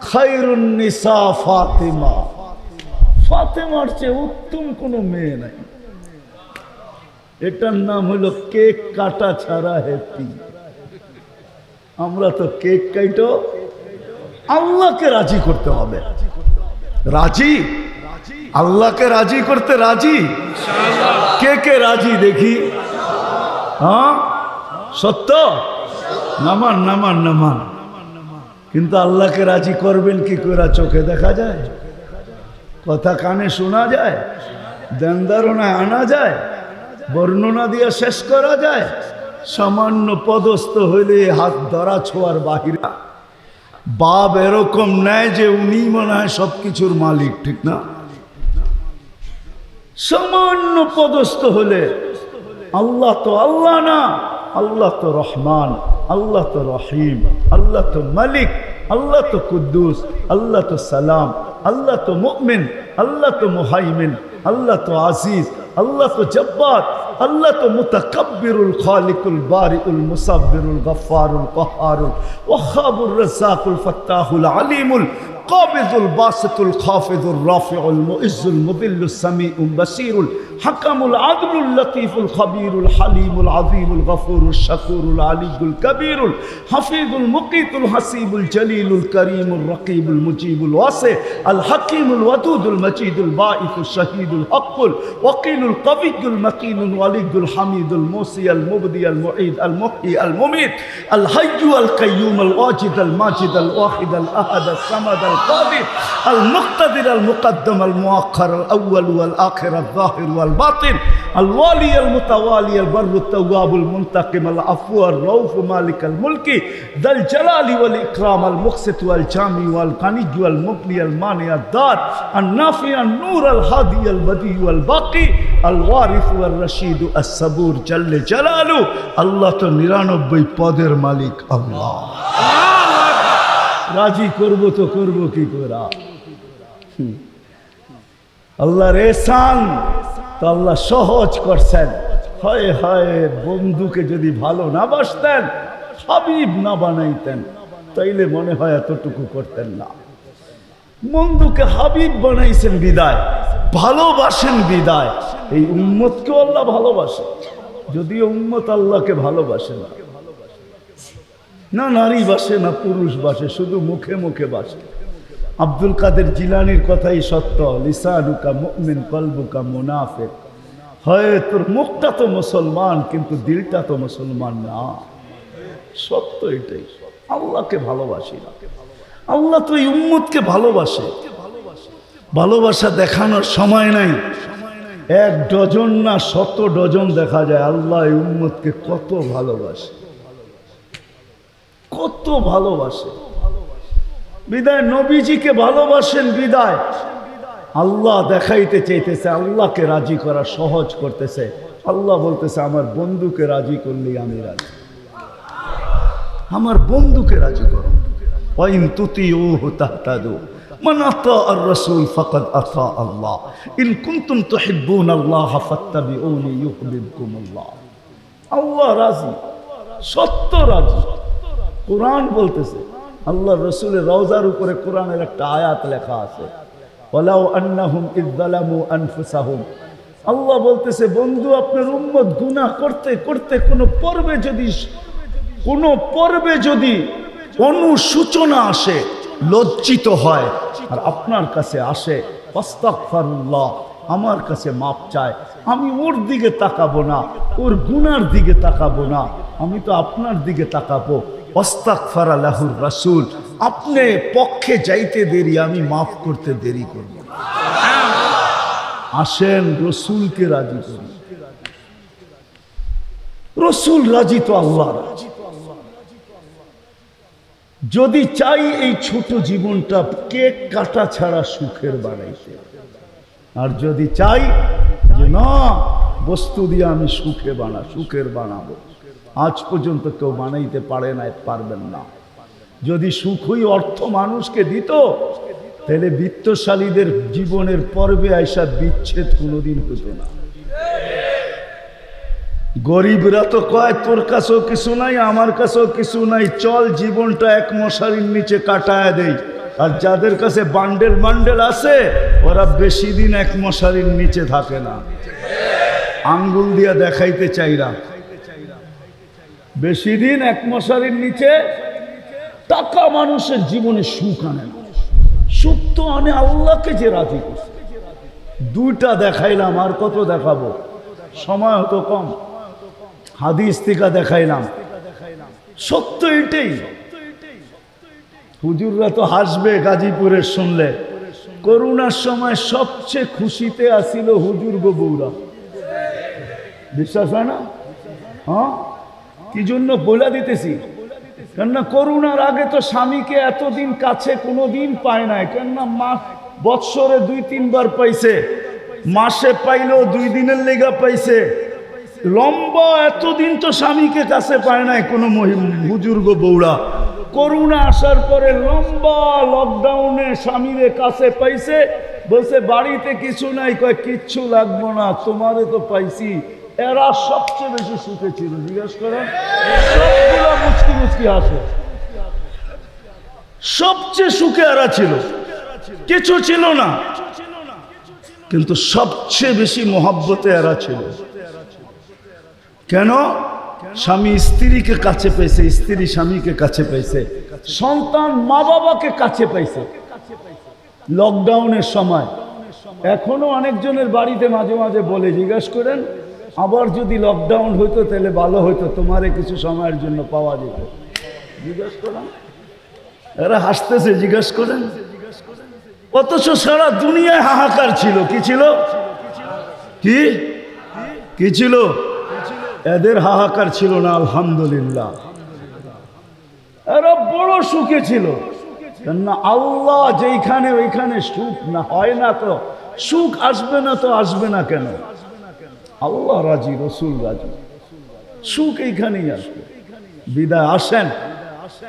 খায়রুন নিসা ফাতেমা। ফাতেমার চেয়ে উত্তম কোনো মেয়ে নাই। এটার নাম হলো কেক কাটা ছাড়া হ্যাপি। আমরা তো কেক কাইটো, আল্লাহকে রাজি করতে হবে। রাজি? আল্লাহকে রাজি করতে রাজি? কে কে রাজি দেখি? হ্যাঁ, সত্য? নামান নামান নামান। কিন্তু আল্লাহকে রাজি করবেন কি করে? চোখে দেখা যায়, কথা কানে শোনা যায়, ধ্যান ধারণায় আনা যায়, বর্ণনা দিয়ে শেষ করা যায়? সামান্য পদস্থ হইলে হাত ধরা ছোঁয়ার বাহিরে। বাপ এরকম নেয় যে উনি মনে হয় সবকিছুর মালিক, ঠিক না? সামান্য পদস্থ হলে আল্লাহ তো আল্লাহ না, আল্লাহ তো রহমান, আল্লাহ তো রহিম, আল্লাহ তো মালিক, আল্লাহ তো কুদ্দুস, আল্লাহ তো সালাম, আল্লাহ তো মুমিন, আল্লাহ তো মুহাইমিন, আল্লাহ তো আজিজ, আল্লাহ তো জব্বার। আল্লাহ তো মুতাকাব্বিরুল খালিকুল বারিউল মুসাব্বিরুল গফফারুল কহ্হারুল ওয়াহ্হাবুর রাজ্জাকুল ফাত্তাহুল আলিমুল قابض الباسط الخافض الرافع المؤز المذل السميع البصير الحكم العدل اللطيف الخبير الحليم العظيم الغفور الشكور العلي الكبير الحفيظ المقيت الحسيب الجليل الكريم الرقيب المجيب الواسع الحكيم الودود المجيد الباعث الشهيد الحق الوكيل القوي المكين الولي الحميد الموصي المبدي المعيد المحيي المميت الحي القيوم الواجد الماجد الواحد الاحد الصمد القادر المقتدر المقدم المؤخر الأول والآخر الظاهر والباطن الوالي المتوالي البر التواب المنتقم العفو الرؤوف مالك الملك ذا الجلال والإكرام المقسط والجامع والغني والمغني المانع الدار النافع النور الهادي البديع والباقي الوارث والرشيد الصبور جل جلاله الله تو 99 পদের মালিক আল্লাহ রাজি করবো তো করবো কি করে আল্লাহর এহসান তো আল্লাহ সহজ করছেন হায় হায় বন্ধুকে যদি ভালো না বাসতেন হাবিব না বানাইতেন তাইলে মনে হয় এতটুকু করতেন না বন্ধুকে হাবিব বানাইছেন বিদায় ভালোবাসেন বিদায় এই উম্মতকেও আল্লাহ ভালোবাসে যদিও উম্মত আল্লাহকে ভালোবাসে না না নারী বাসে না পুরুষ বাসে শুধু মুখে মুখে বাসে আব্দুল কাদের জিলানির কথাই সত্য লিসানুকা মুমিন কলবুকা মুনাফিক হয় তোর মুখটা তো মুসলমান কিন্তু দিলটা তো মুসলমান না সত্য এটাই আল্লাহকে ভালোবাসি না আল্লাহ তো এই উম্মতকে ভালোবাসে ভালোবাসা দেখানোর সময় নাই এক ডজন না 100 ডজন দেখা যায় আল্লাহ এই উম্মতকে কত ভালোবাসে কত ভালোবাসে বিদায় নবীজিকে ভালোবাসেন বিদায় আল্লাহ দেখাইতে চাইতেছে আল্লাহকে রাজি করা সহজ করতেছে আল্লাহ বলতেছে আমার বন্ধুকে রাজি করলেই আমি রাজি আমার বন্ধুকে রাজি করো ওয়াইন তুতিউহু তাহতাদু মান আতা আর রাসূল ফাকাদ আতা আল্লাহ ইন কুনতুম তুহিব্বুনাল্লাহ ফাত্তাবিউনি ইউহিব্বুকুমুল্লাহ আল্লাহ রাজি সত্য রাজি কোরআন বলতেছে আল্লাহ রসুলের রওজার উপরে কোরআনের একটা আয়াত লেখা আছে ওয়ালাউ আন্নাহুম ইয যালামু আনফুসাহুম আল্লাহ বলতেছে বন্ধু আপনার উম্মত গুনাহ করতে করতে কোনো পর্বে যদি অনুসূচনা আসে লজ্জিত হয় আর আপনার কাছে আসে আস্তাগফিরুল্লাহ আমার কাছে মাপ চায় আমি ওর দিকে তাকাবো না ওর গুনার দিকে তাকাবো না আমি তো আপনার দিকে তাকাবো আস্তাগফারা লাহুর রাসূল আপনি পক্ষে যাইতে দেরি আমি মাফ করতে দেরি করব আসেন রসুলকে রাজি করি রসুল রাজি তো আল্লাহ রাজি যদি চাই এই ছোট জীবনটা কেক কাটা ছাড়া সুখের বানাইতে আর যদি চাই যে না বস্তু দিয়ে আমি সুখের বানাবো আজ পর্যন্ত কেউ বানাইতে পারে না পারবেন না যদি সুখই অর্থ মানুষকে দিত তাহলে বিত্তশালীদের জীবনের পর্বে আইসা বিচ্ছেদ কোনোদিন হতো না গরিবরা তো কয় তোর কাছেও কিছু নাই আমার কাছেও কিছু নাই চল জীবনটা এক মশারির নিচে কাটায় দেই আর যাদের কাছে বান্ডেল বান্ডেল আছে ওরা বেশি দিন এক মশারির নিচে থাকে না আঙ্গুল দিয়া দেখাইতে চাই না বেশি দিন এক মশারির নিচে টাকা মানুষের জীবনে সুখ আনে না সুখ তো আনে আল্লাহকে যে রাজি করছে দুইটা দেখাইলাম আর কত দেখাবো সময় হতো কম হাদিস থেকে দেখাইলাম সত্য এটাই হুজুররা তো হাসবে গাজীপুরের শুনলে করোনার সময় সবচেয়ে খুশিতে আসিল হুজুর গো বউরা বিশ্বাস হয় না হ্যাঁ কি জন্য বলে দিতেছি কেননা করোনার আগে তো স্বামীকে এতদিন কাছে কোনোদিন পায় নাই কেননা বৎসরে 2-3 বার পাইছে মাসে পাইলেও 2 দিনের লেগা পাইছে লম্বা এতদিন তো স্বামীকে কাছে পায় নাই কোনো বুজুর্গ বউরা করোনা আসার পরে লম্বা লকডাউনে স্বামীরে কাছে পাইছে বলছে বাড়িতে কিছু নাই কয় কিচ্ছু লাগবো না তোমারে তো পাইছি এরা সবচেয়ে বেশি সুখে ছিল। জিজ্ঞেস করেন, সবগুলো মুচকি মুচকি হাসে। সবচেয়ে সুখে এরা ছিল, কিছু ছিল না, কিন্তু সবচেয়ে বেশি মহব্বতে এরা ছিল। কেন? স্বামী স্ত্রীকে কাছে পেয়েছে, স্ত্রী স্বামীকে কাছে পেয়েছে, সন্তান মা বাবাকে কাছে পেয়েছে। লকডাউনের সময় এখনো অনেকজনের বাড়িতে মাঝে মাঝে বলে, জিজ্ঞেস করেন আবার যদি লকডাউন হইতো তাহলে ভালো হইতো, তোমারে কিছু সময়ের জন্য পাওয়া যেত। জিজ্ঞেস করেন, এরা হাসতেছে। জিজ্ঞেস করেন, অথচ সারা দুনিয়ায় হাহাকার ছিল। কি ছিল? কি কি ছিল? এদের হাহাকার ছিল না। আলহামদুলিল্লাহ, এরা বড় সুখে ছিল। কেননা আল্লাহ যেইখানে ওইখানে সুখ না হয় না, তো সুখ আসবে না, তো আসবে না কেন? আল্লাহ রাজি, রসুল রাজি, সুখ এইখানেই আসবে। বিদায় আসেন,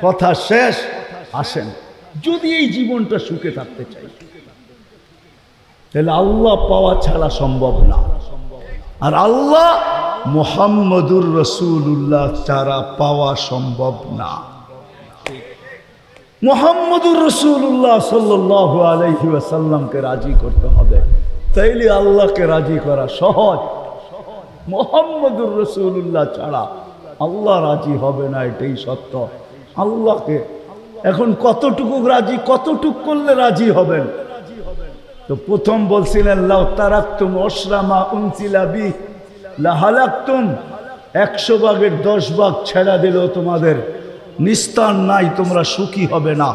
কথা শেষ। আসেন, যদি এই জীবনটা সুখে থাকতে চাই তাহলে আল্লাহ পাওয়া ছাড়া সম্ভব না। আর আল্লাহ মুহাম্মদুর রাসূলুল্লাহ ছাড়া পাওয়া সম্ভব না। মুহাম্মদুর রাসূলুল্লাহ সাল্লাল্লাহু আলাইহি ওয়াসাল্লামকে রাজি করতে হবে, তাইলে আল্লাহকে রাজি করা সহজ। মুহাম্মদুর রাসূলুল্লাহ ছাড়া আল্লাহ রাজি হবে না, এটাই সত্য। আল্লাহকে এখন কতটুকু রাজি, কতটুকু করলে রাজি হবেন? তো প্রথম বলছিলেন, লাউ তারাকতুম উশরামা উনসিলা বি লাহালাকতুম, 100 ভাগের 10 ভাগ ছেড়া দিলেও তোমাদের নিস্তার নাই, তোমরা সুখী হবে না।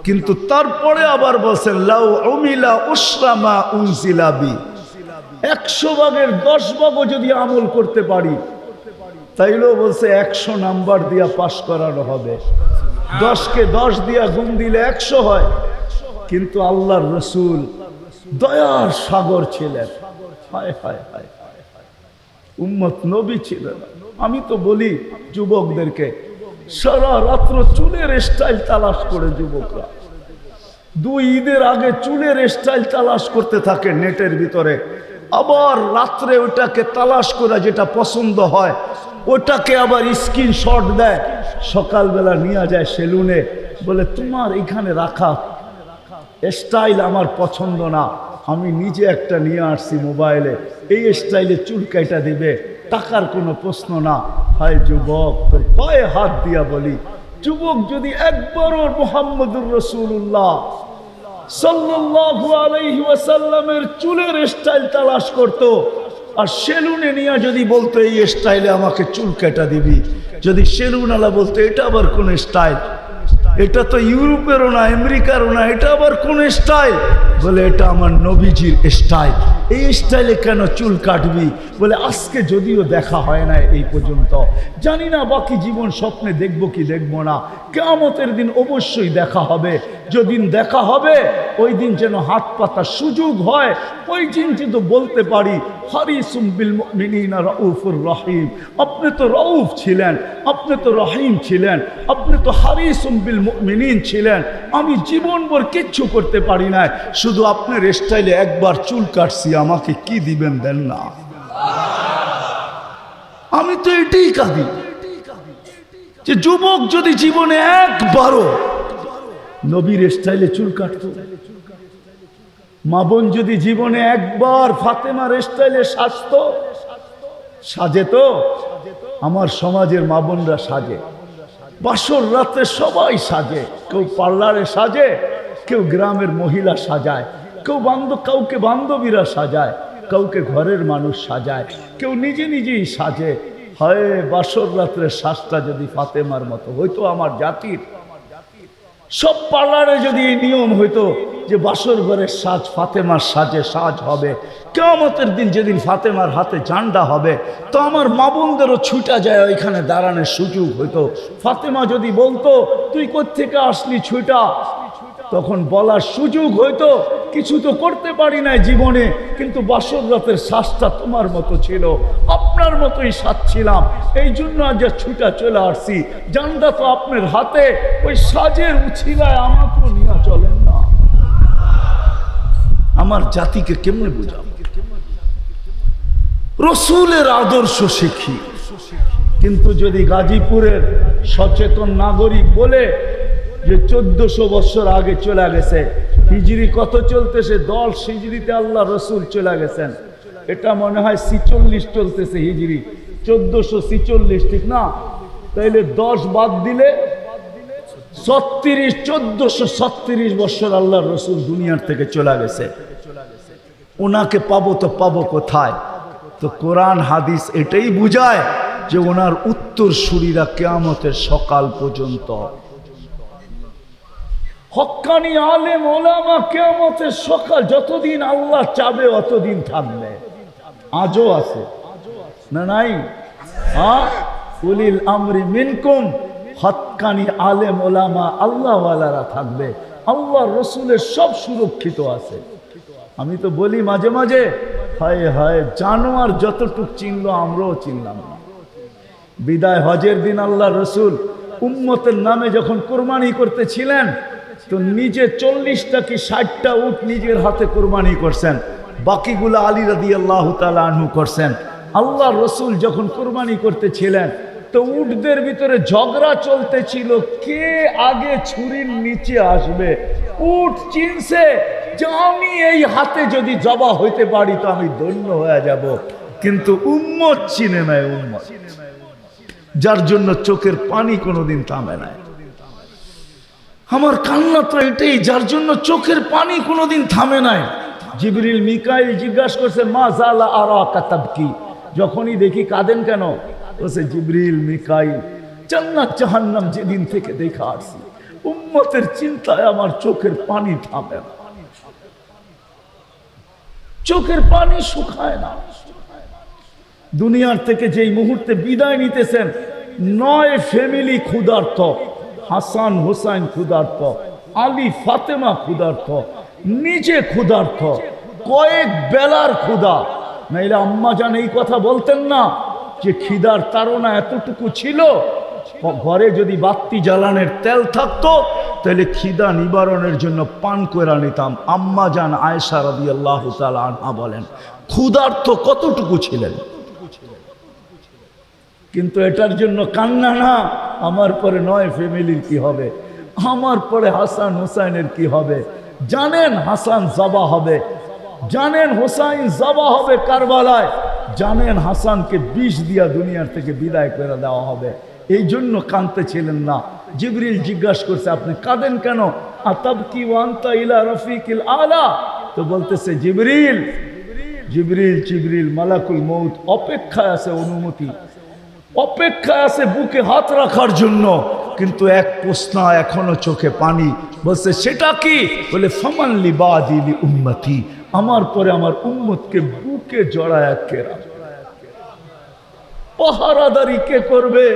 কিন্তু তারপরে আবার বলছেন, লাউ উমিলা উশরামা উনসিলা বি, 100 ভাগের 10 ভাগও যদি আমল করতে পারি তাইলেও বলছে 100 নাম্বার দিয়া পাশ করানো হবে। 10কে 10 দিয়া গুণ দিলে 100 হয়। কিন্তু আল্লাহর রসুল দয়ার সাগর ছিলেন। হায় হায় হায়, উম্মত নবী ছিলেন। আমি তো বলি যুবকদেরকে, সারা রাত্র চুলের স্টাইল তালাশ করে যুবকরা 2 ঈদের আগে চুলের স্টাইল তালাশ করতে থাকে নেটের ভিতরে, আবার রাত্রে ওটাকে তালাশ করে যেটা পছন্দ হয় ওটাকে আবার স্ক্রিনশট দেয়, সকালবেলা নিয়ে যায় সেলুনে, বলে তোমার এখানে রাখা স্টাইল আমার পছন্দ না, আমি নিজে একটা নিয়ে আসছি মোবাইলে, এই স্টাইলে চুল কাটা দিবে, টাকার কোনো প্রশ্ন না। হায় যুবক, তোর পায়ে হাত দিয়া বলি, যুবক যদি একবারও মুহাম্মদুর রাসূলুল্লাহ সাল্লাল্লাহু আলাইহি ওয়াসাল্লামের চুলের স্টাইল তালাশ করত, আর সেলুনে নিয়ে যদি বলতো এই স্টাইলে আমাকে চুল কাটা দিবি, যদি সেলুনওয়ালা বলতো এটা আবার কোন স্টাইল, এটা তো ইউরোপেরও না আমেরিকারও না, এটা আবার কোন স্টাইল, বলে এটা আমার নবীজির স্টাইল, এই স্টাইলে কেন চুল কাটবি? বলে আজকে যদিও দেখা হয় না এই পর্যন্ত, জানি না বাকি জীবন স্বপ্নে দেখবো কি দেখবো না, কিয়ামতের দিন অবশ্যই দেখা হবে। যেদিন দেখা হবে ওই দিন যেন হাত পাতার সুযোগ হয়, ওই দিন যেহেতু বলতে পারি হারিসুম বিল মুমিনিনা রাউফুর রহিম, আপনি তো রউফ ছিলেন, আপনি তো রহিম ছিলেন, আপনি তো হারিসুম বিল মুমিনিন ছিলেন, আমি জীবনভর কিচ্ছু করতে পারি না, শুধু আপনার স্টাইলে একবার চুল কাটছি, আমাকে কি দিবেন দেন না। আমি তো এটাই কাঁদি যে যুবক যদি জীবনে একবারও নবীর স্টাইলে চুল কাটত, মা বোন যদি জীবনে একবার ফাতেমার স্টাইলে সাজে, তো আমার সমাজের মা বোনরা সাজে, বাসর রাতে সবাই সাজে, কেউ পার্লারে সাজে, কেউ গ্রামের মহিলা সাজায়, কেউ কাউকে বান্ধবীরা সাজায়, কাউকে ঘরের মানুষ সাজায়, কেউ নিজে নিজেই সাজে। হয় বাসর রাত্রে সাজটা যদি ফাতেমার মতো হইতো, আমার জাতির সব পার্লারে যদি এই নিয়ম হইতো যে বাসর ঘরের সাজ ফাতেমার সাজে সাজ হবে, কিয়ামতের দিন যেদিন ফাতেমার হাতে ঝান্ডা হবে, তো আমার মা বোনদেরও ছুটা যায় ওইখানে দাঁড়ানোর সুযোগ হইতো। ফাতেমা যদি বলতো তুই কোত্থেকে আসলি ছুটা, তখন বলার সুযোগ হইতো কিছু তো করতে পারি না জীবনে, কিন্তু বাসর রাতের শ্বাসটা তোমার মতো ছিল, আপনার মতোই সাজছিলাম, এই জন্য আজ ছুটা চলে আসছি, জানটা তো আপনার হাতে, ওই সাজের উছিলায় আমাকেও নিয়ে চলেন না। আমার জাতিকে কেমনে বুঝাবো? রসুলের আদর্শ শিখি। কিন্তু যদি গাজীপুরের সচেতন নাগরিক বলে যে 1400 বছর আগে চলে গেছে, হিজরি কত চলতেছে? 10 হিজরিতে আল্লাহ রসুল চলে গেছেন, এটা মনে হয় 46 চলতেছে হিজরি, 1446, ঠিক না? তাইলে 10 বাদ দিলে 36, 1436 বছর আল্লাহ রসুল দুনিয়ার থেকে চলে গেছে। ওনাকে পাবো তো পাবো কোথায়? তো কোরআন হাদিস এটাই বুঝায় যে ওনার উত্তরসূরিরা কিয়ামতের সকাল পর্যন্ত, হক্কানি আলেম ওলামা কিয়ামতের সকাল যতদিন আল্লাহ চাবে অতদিন থাকবে। আজও আছে না নাই? উলিল আমরি মিনকুম, হক্কানি আলেম ওলামা আল্লাহওয়ালারা থাকবে। আল্লাহ রসুলের সব সুরক্ষিত আছে। আমি তো বলি মাঝে মাঝে, হায় হায়, জানোয়ার যতটুক চিনলো আমরাও চিনলাম না। বিদায় হজের দিন আল্লাহ রসুল উম্মতের নামে যখন কোরবানি করতেছিলেন, তো নিজে 40টা কি 60টা উট নিজের হাতে কোরবানি করছেন, বাকিগুলো আলী রাদিয়াল্লাহু তাআলা আনহু করছেন। আল্লাহ রসুল যখন কোরবানি করতেছিলেন, তো উটদের ভিতরে ঝগড়া চলতেছিল, কে আগে ছুরির নিচে আসবে। উট চিনছে যে আমি এই হাতে যদি জবা হইতে পারি তো আমি ধন্য হয়ে যাব, কিন্তু উম্মত চিনে নাই। উম্মত যার জন্য চোখের পানি কোনোদিন থামে নাই। আমার কান্না তো এটাই, যার জন্য চোখের পানি কোনোদিন থামে নাই। জিবরিল মিকাইল জিজ্ঞাসা করছে, মা জালা আরাকা তাবকি, যখনই দেখি কাঁদেন কেন? বলছে, জিবরিল মিকাইল, জান্নাত জাহান্নাম যেদিন থেকে দেখা আসছি, উম্মতের চিন্তায় আমার চোখের পানি থামে না, চোখের পানি শুকায় না। দুনিয়ার থেকে যেই মুহূর্তে বিদায় নিতেছেন, 9 ফ্যামিলি ক্ষুধার্ত, হাসান হুসাইন ক্ষুধার্ত, আলী ফাতেমা ক্ষুধার্ত, নিজে ক্ষুধার্ত, কয়েক বেলার ক্ষুধা। নাইলে আম্মা জান এই কথা বলতেন না যে খিদার তাড়না এতটুকু ছিল, ঘরে যদি বাতি জ্বালানোর তেল থাকতো তাহলে খিদা নিবারণের জন্য পান করে নিতাম। আম্মা জান আয়েশা রাদিয়াল্লাহু তাআলা আনহা বলেন, ক্ষুধার্ত কতটুকু ছিলেন। কিন্তু এটার জন্য কান্না না, আমার পরে 9 ফ্যামিলির কি হবে, আমার পরে হাসান হুসাইনের কি হবে। জানেন হাসান জবা হবে, জানেন হুসাইন জবা হবে কারবালায়, জানেন হাসানকে বিষ দিয়া দুনিয়ার থেকে বিদায় করে দেওয়া হবে। এই জন্য কাঁদতেছিলেন না। জিবরিল জিজ্ঞাসা করছে, আপনি কাঁদেন কেন? আতাবকি ওয়া আনতা ইলা রফিকিল আলা। তো বলতেছে, জিবরিল জিবরিল জিবরিল মালাকুল মউত অপেক্ষায় আছে, অনুমতি অপেক্ষায় আছে বুকে হাত রাখার জন্য, কিন্তু এক প্রশ্ন এখনো চোখে পানি। বলছে, সেটা কি? বলে, ফামান লিবাদি লি উম্মতি, আমার পরে আমার উম্মতকে বুকে জড়ায় কে রাখবে, পাহারাদারি কে করবে,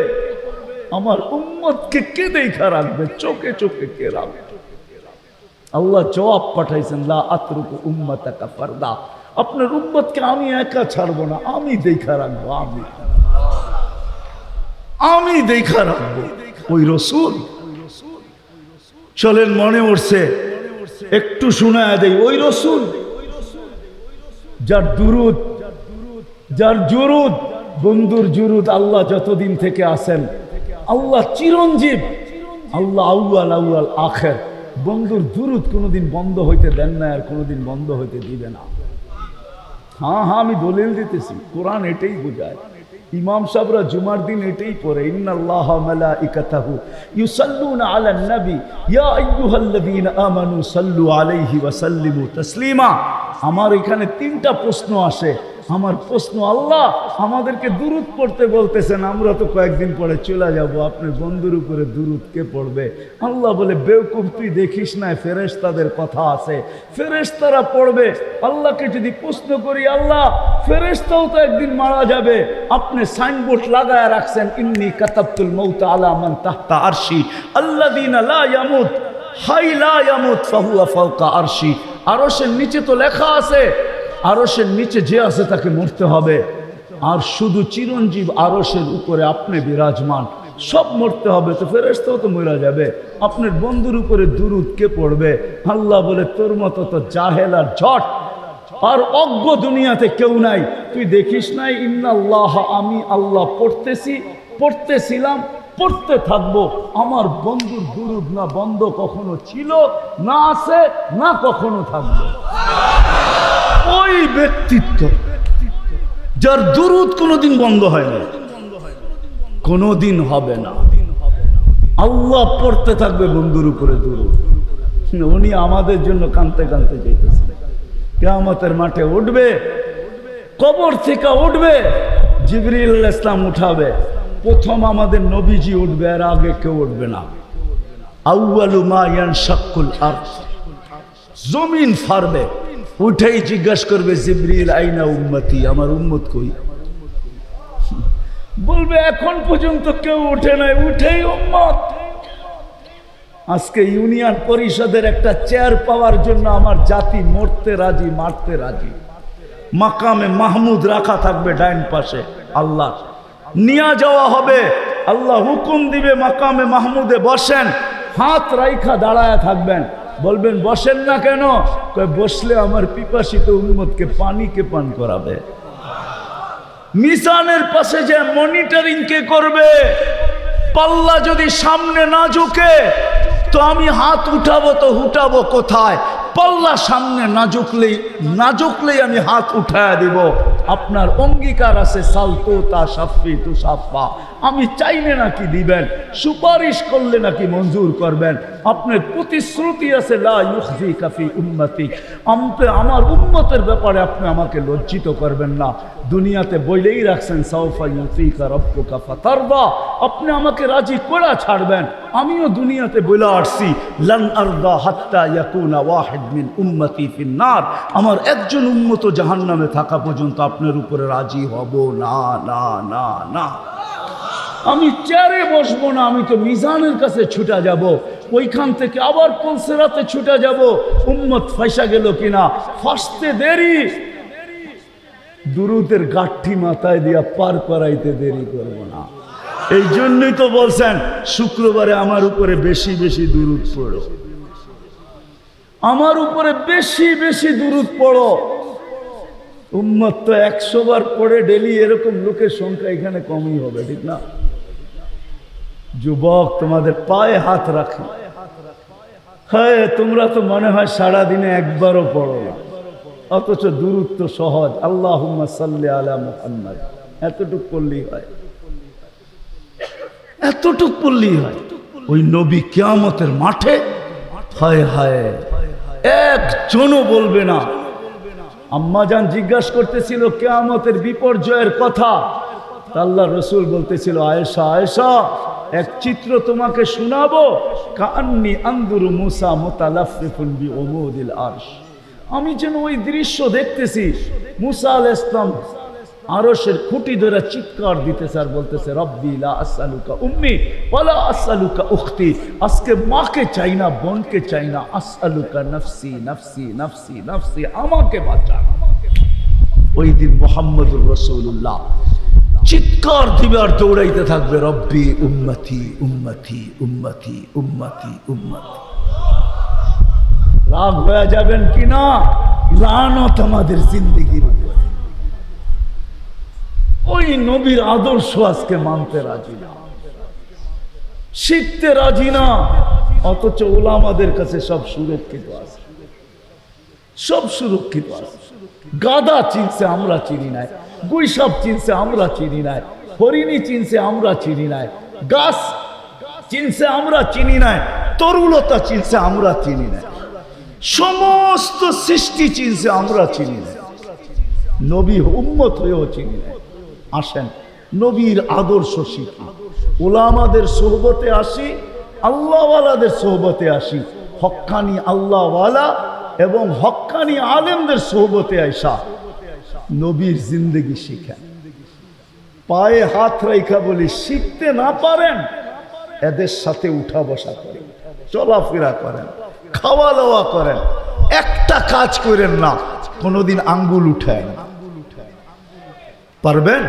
আমার উম্মতকে কে দেখা রাখবে, চোখে চোখে কে রাখবে। আল্লাহ জবাব পাঠাইছেন, লা আতরুকু উম্মাতাকা ফারদা, আপনার উম্মতকে আমি একা ছাড়বো না, আমি দেখা রাখবো, আমি দেখা রাখবো। ওই রসুল চলেন, মনে উঠছে একটু শোনায় দেই। ওই রসুল যার দুরুদ, যার জুরুদ, বন্ধুর জুরুদ আল্লাহ যতদিন থেকে আসেন, আল্লাহ চিরঞ্জীব, আল্লাহ আউয়াল আউয়াল আখের, বন্ধুর দুরুদ কোনোদিন বন্ধ হইতে দেন না, আর কোনোদিন বন্ধ হইতে দিবে না। হ্যাঁ হ্যাঁ, আমি দলিল দিতেছি, কোরআন এটাই বোঝায়। ইমাম সাহেবরা জুমার দিন এটাই পড়ে, ইন্নাল্লাহা মালাইকাতাহু ইউসাল্লুনা আলান নবী ইয়া আইয়ুহাল্লাযীনা আমানু সাল্লু আলাইহি ওয়া সাল্লিমু তাসলিমা। আমার এখানে 3টা প্রশ্ন আসে। আমার প্রশ্ন, আল্লাহ আমাদেরকে দুরুদ পড়তে বলতেছেন, আমরা তো কয়েকদিন পরে চলে যাব, আপনার বন্ধুর উপরে দুরুদ কে পড়বে? আল্লাহ বলে, বেওকুফ, তুই দেখিস না ফেরেশতাদের কথা আছে, ফেরেশতারা পড়বে। আল্লাহকে যদি প্রশ্ন করি, আল্লাহ ফেরেশতাও তো একদিন মারা যাবে, আপনি সাইনবোর্ড লাগায় রাখছেন, ইন্নী কাতাবতুল মাউতা আলা মান তাহতা আরশি আল্লাযীনা লা ইয়ামুত হাই লা ইয়ামুত ফাহুয়া ফাওকা আরশি। আরশের নিচে তো লেখা আছে, আরশের নিচে যে আছে তাকে মরতে হবে, আর শুধু চিরঞ্জীব আরশের উপরে আপনি বিরাজমান, সব মরতে হবে। তো ফেরেশতাও তো মরা যাবে, আপনার বন্ধুর উপরে দুরুদ কে পড়বে? আল্লাহ বলে, তোর মতো তো জাহেল আর ঝট আর অজ্ঞ দুনিয়াতে কেউ নাই। তুই দেখিস নাই ইন্নাল্লাহ, আমি আল্লাহ পড়তেছিলাম, পড়তে থাকবো। আমার বন্ধুর দুরুদ না বন্ধ কখনো ছিল, না আছে, না কখনো থাকবে। ওই ব্যক্তিত্ব যার দুরুদ কোনোদিন বন্ধ হয় না, কোনোদিন হবে না। আল্লাহ পড়তে থাকবে বন্ধুর উপরে দুরুদ। উনি আমাদের জন্য কাঁদতে কাঁদতে যেতেছে। কিয়ামতের মাঠে উঠবে, কবর থেকে উঠবে, জিবরিল আলাইহিস সালাম উঠাবে। প্রথম আমাদের নবীজি উঠবে, আর আগে কেউ উঠবে না। আউয়ালু মা ইয়ানশাক্কুল আরদ, জমিন ফাড়বে। উঠেই জিজ্ঞাসা করবে জিবরিল, আইনা উম্মতি, আমার উম্মত কই? বলবে এখন পর্যন্ত কেউ উঠে নাই, উঠেই উম্মত। আজকে ইউনিয়ন পরিষদের একটা চেয়ার পাওয়ার জন্য আমার জাতি মরতে রাজি, মারতে রাজি। মাকামে মাহমুদ রাখা থাকবে ডাইন পাশে, আল্লাহ নিয়ে যাওয়া হবে। আল্লাহ হুকুম দিবে মাকামে মাহমুদে বসেন, হাত রাইখা দাঁড়ায় থাকবেন। বলবেন বসেন না কেন? বসলে আমার পিপাসিত উম্মতকে পানিকে পান করাবে। মিজানের পাশে যে মনিটরিং কে করবে? পাল্লা যদি সামনে না ঝুঁকে তো আমি হাত উঠাবো, তো উঠাবো কোথায়? পাল্লা সামনে না ঝুঁকলেই আমি হাত উঠায়া দিব। আপনার অঙ্গীকার আছে সালতো তা সাফি তু সাফা, আমি চাইলে নাকি দিবেন, সুপারিশ করলে নাকি মঞ্জুর করবেন। আপনার প্রতিশ্রুতি আছে লা ইউখজিকা ফি উম্মতি, আমার উম্মতের ব্যাপারে আপনি আমাকে লজ্জিত করবেন না। দুনিয়াতে বইলেই রাখছেন সাউফা ইউতিকা রাব্বুকা ফাতারদা, আপনি আমাকে রাজি করে ছাড়বেন। আমিও দুনিয়াতে বলে আসছি লান আরদা হাত্তা ইয়াকুনা ওয়াহিদ মিন উম্মতি ফিন নার, আমার একজন উম্মত জাহান্নামে থাকা পর্যন্ত আপনার উপরে রাজি হব না, না, না, না। আমি চেয়ারে বসবো না, আমি তো মিজানের কাছে ছুটা যাব, ওইখান থেকে আবার পুলসেরাতে ছুটা যাব। উম্মত ফাঁসা গেল কিনা, ফাঁসতে দেরি, দুরুদের গাঠি মাথায় দিয়া পার করাইতে দেরি করব না। এই জন্যই তো বলছেন শুক্রবারে আমার উপরে বেশি বেশি দুরুদ পড়ো, আমার উপরে বেশি বেশি দুরুদ পড়ো। উম্মত তো 100 বার পড়ে ডেলি, এরকম লোকের সংখ্যা এখানে কমই হবে, ঠিক না? যুবক তোমাদের পায়ে হাত রাখে, হ্যাঁ তোমরা তো মনে হয় সারাদিনে একবারও পড়ো না, অথচ দুরুদ তো সহজ। আল্লাহুম্মা সাল্লি আলা মুহাম্মাদ, এতটুক পড়লেই হয়, এতটুক পড়লেই হয়। ওই নবী কিয়ামতের মাঠে হায় হায় একজনও বলবে না। আম্মাজান জিজ্ঞাসা করতেছিল কিয়ামতের বিপর্যয়ের কথা, আল্লাহ রসুল বলতেছিল আয়েশা, আয়েশা এক চিত্র তোমাকে শোনাবো। কান্নি আনদুরু মুসা মুতালাফফিফুন বিউমুদিল আরশ, আমি যেন ওই দৃশ্য দেখতেছি। মুসা আলাইহিস সালাম আরশের খুঁটি ধরে চিৎকার দিতেছে আর বলতেছে রব্বি লা আসআলুকা উম্মি ওয়ালা আসআলুকা উখতি, আজকে মাকে চাই না, বোনকে চাই না, আসআলুকা নফসি নফসি নফসি নফসি, আমাকে বাঁচান। ওই দিন মুহাম্মদুর রাসূলুল্লাহ চিৎকার দিবে আর দৌড়াইতে থাকবে রব্বি উম্মতি উম্মতি উম্মতি উম্মতি উম্মতি। রাগ হয়ে যাবেন কিনা? লানত আমাদের জিন্দেগির উপর। ওই নবীর আদর্শ আজকে মানতে রাজি না, শিখতে রাজি না, অথচ ওলামাদের কাছে সব সুরক্ষিত আছে, সব সুরক্ষিত আছে। গাদা চিনছে আমরা চিনি নাই, গুইসাপ চিনছে আমরা চিনি নাই, হরিণী চিনছে আমরা চিনি নাই, গাছ চিনছে আমরা চিনি নাই, তরুলতা চিনছে আমরা চিনি নাই, সমস্ত সৃষ্টি চিনছে আমরা চিনি নাই, নবী উম্মত হয়েও চিনি নাই। আসেন নবীর আদর্শ শিখি, ওলামাদের সোহবতে আসি, আল্লাহওয়ালাদের সোহবতে আসি, হক্কানি আল্লাহওয়ালা এবং হক্কানি আলেমদের সোহবতে আইসা নবীর জিন্দেগি শিখেন। পায়ে হাত রাইখা বলি, শিখতে না পারেন এদের সাথে উঠা বসা করেন, চলাফেরা করেন, খাওয়া দাওয়া করেন, একটা কাজ করেন না কোনোদিন আঙ্গুল উঠায় না। পারবেন?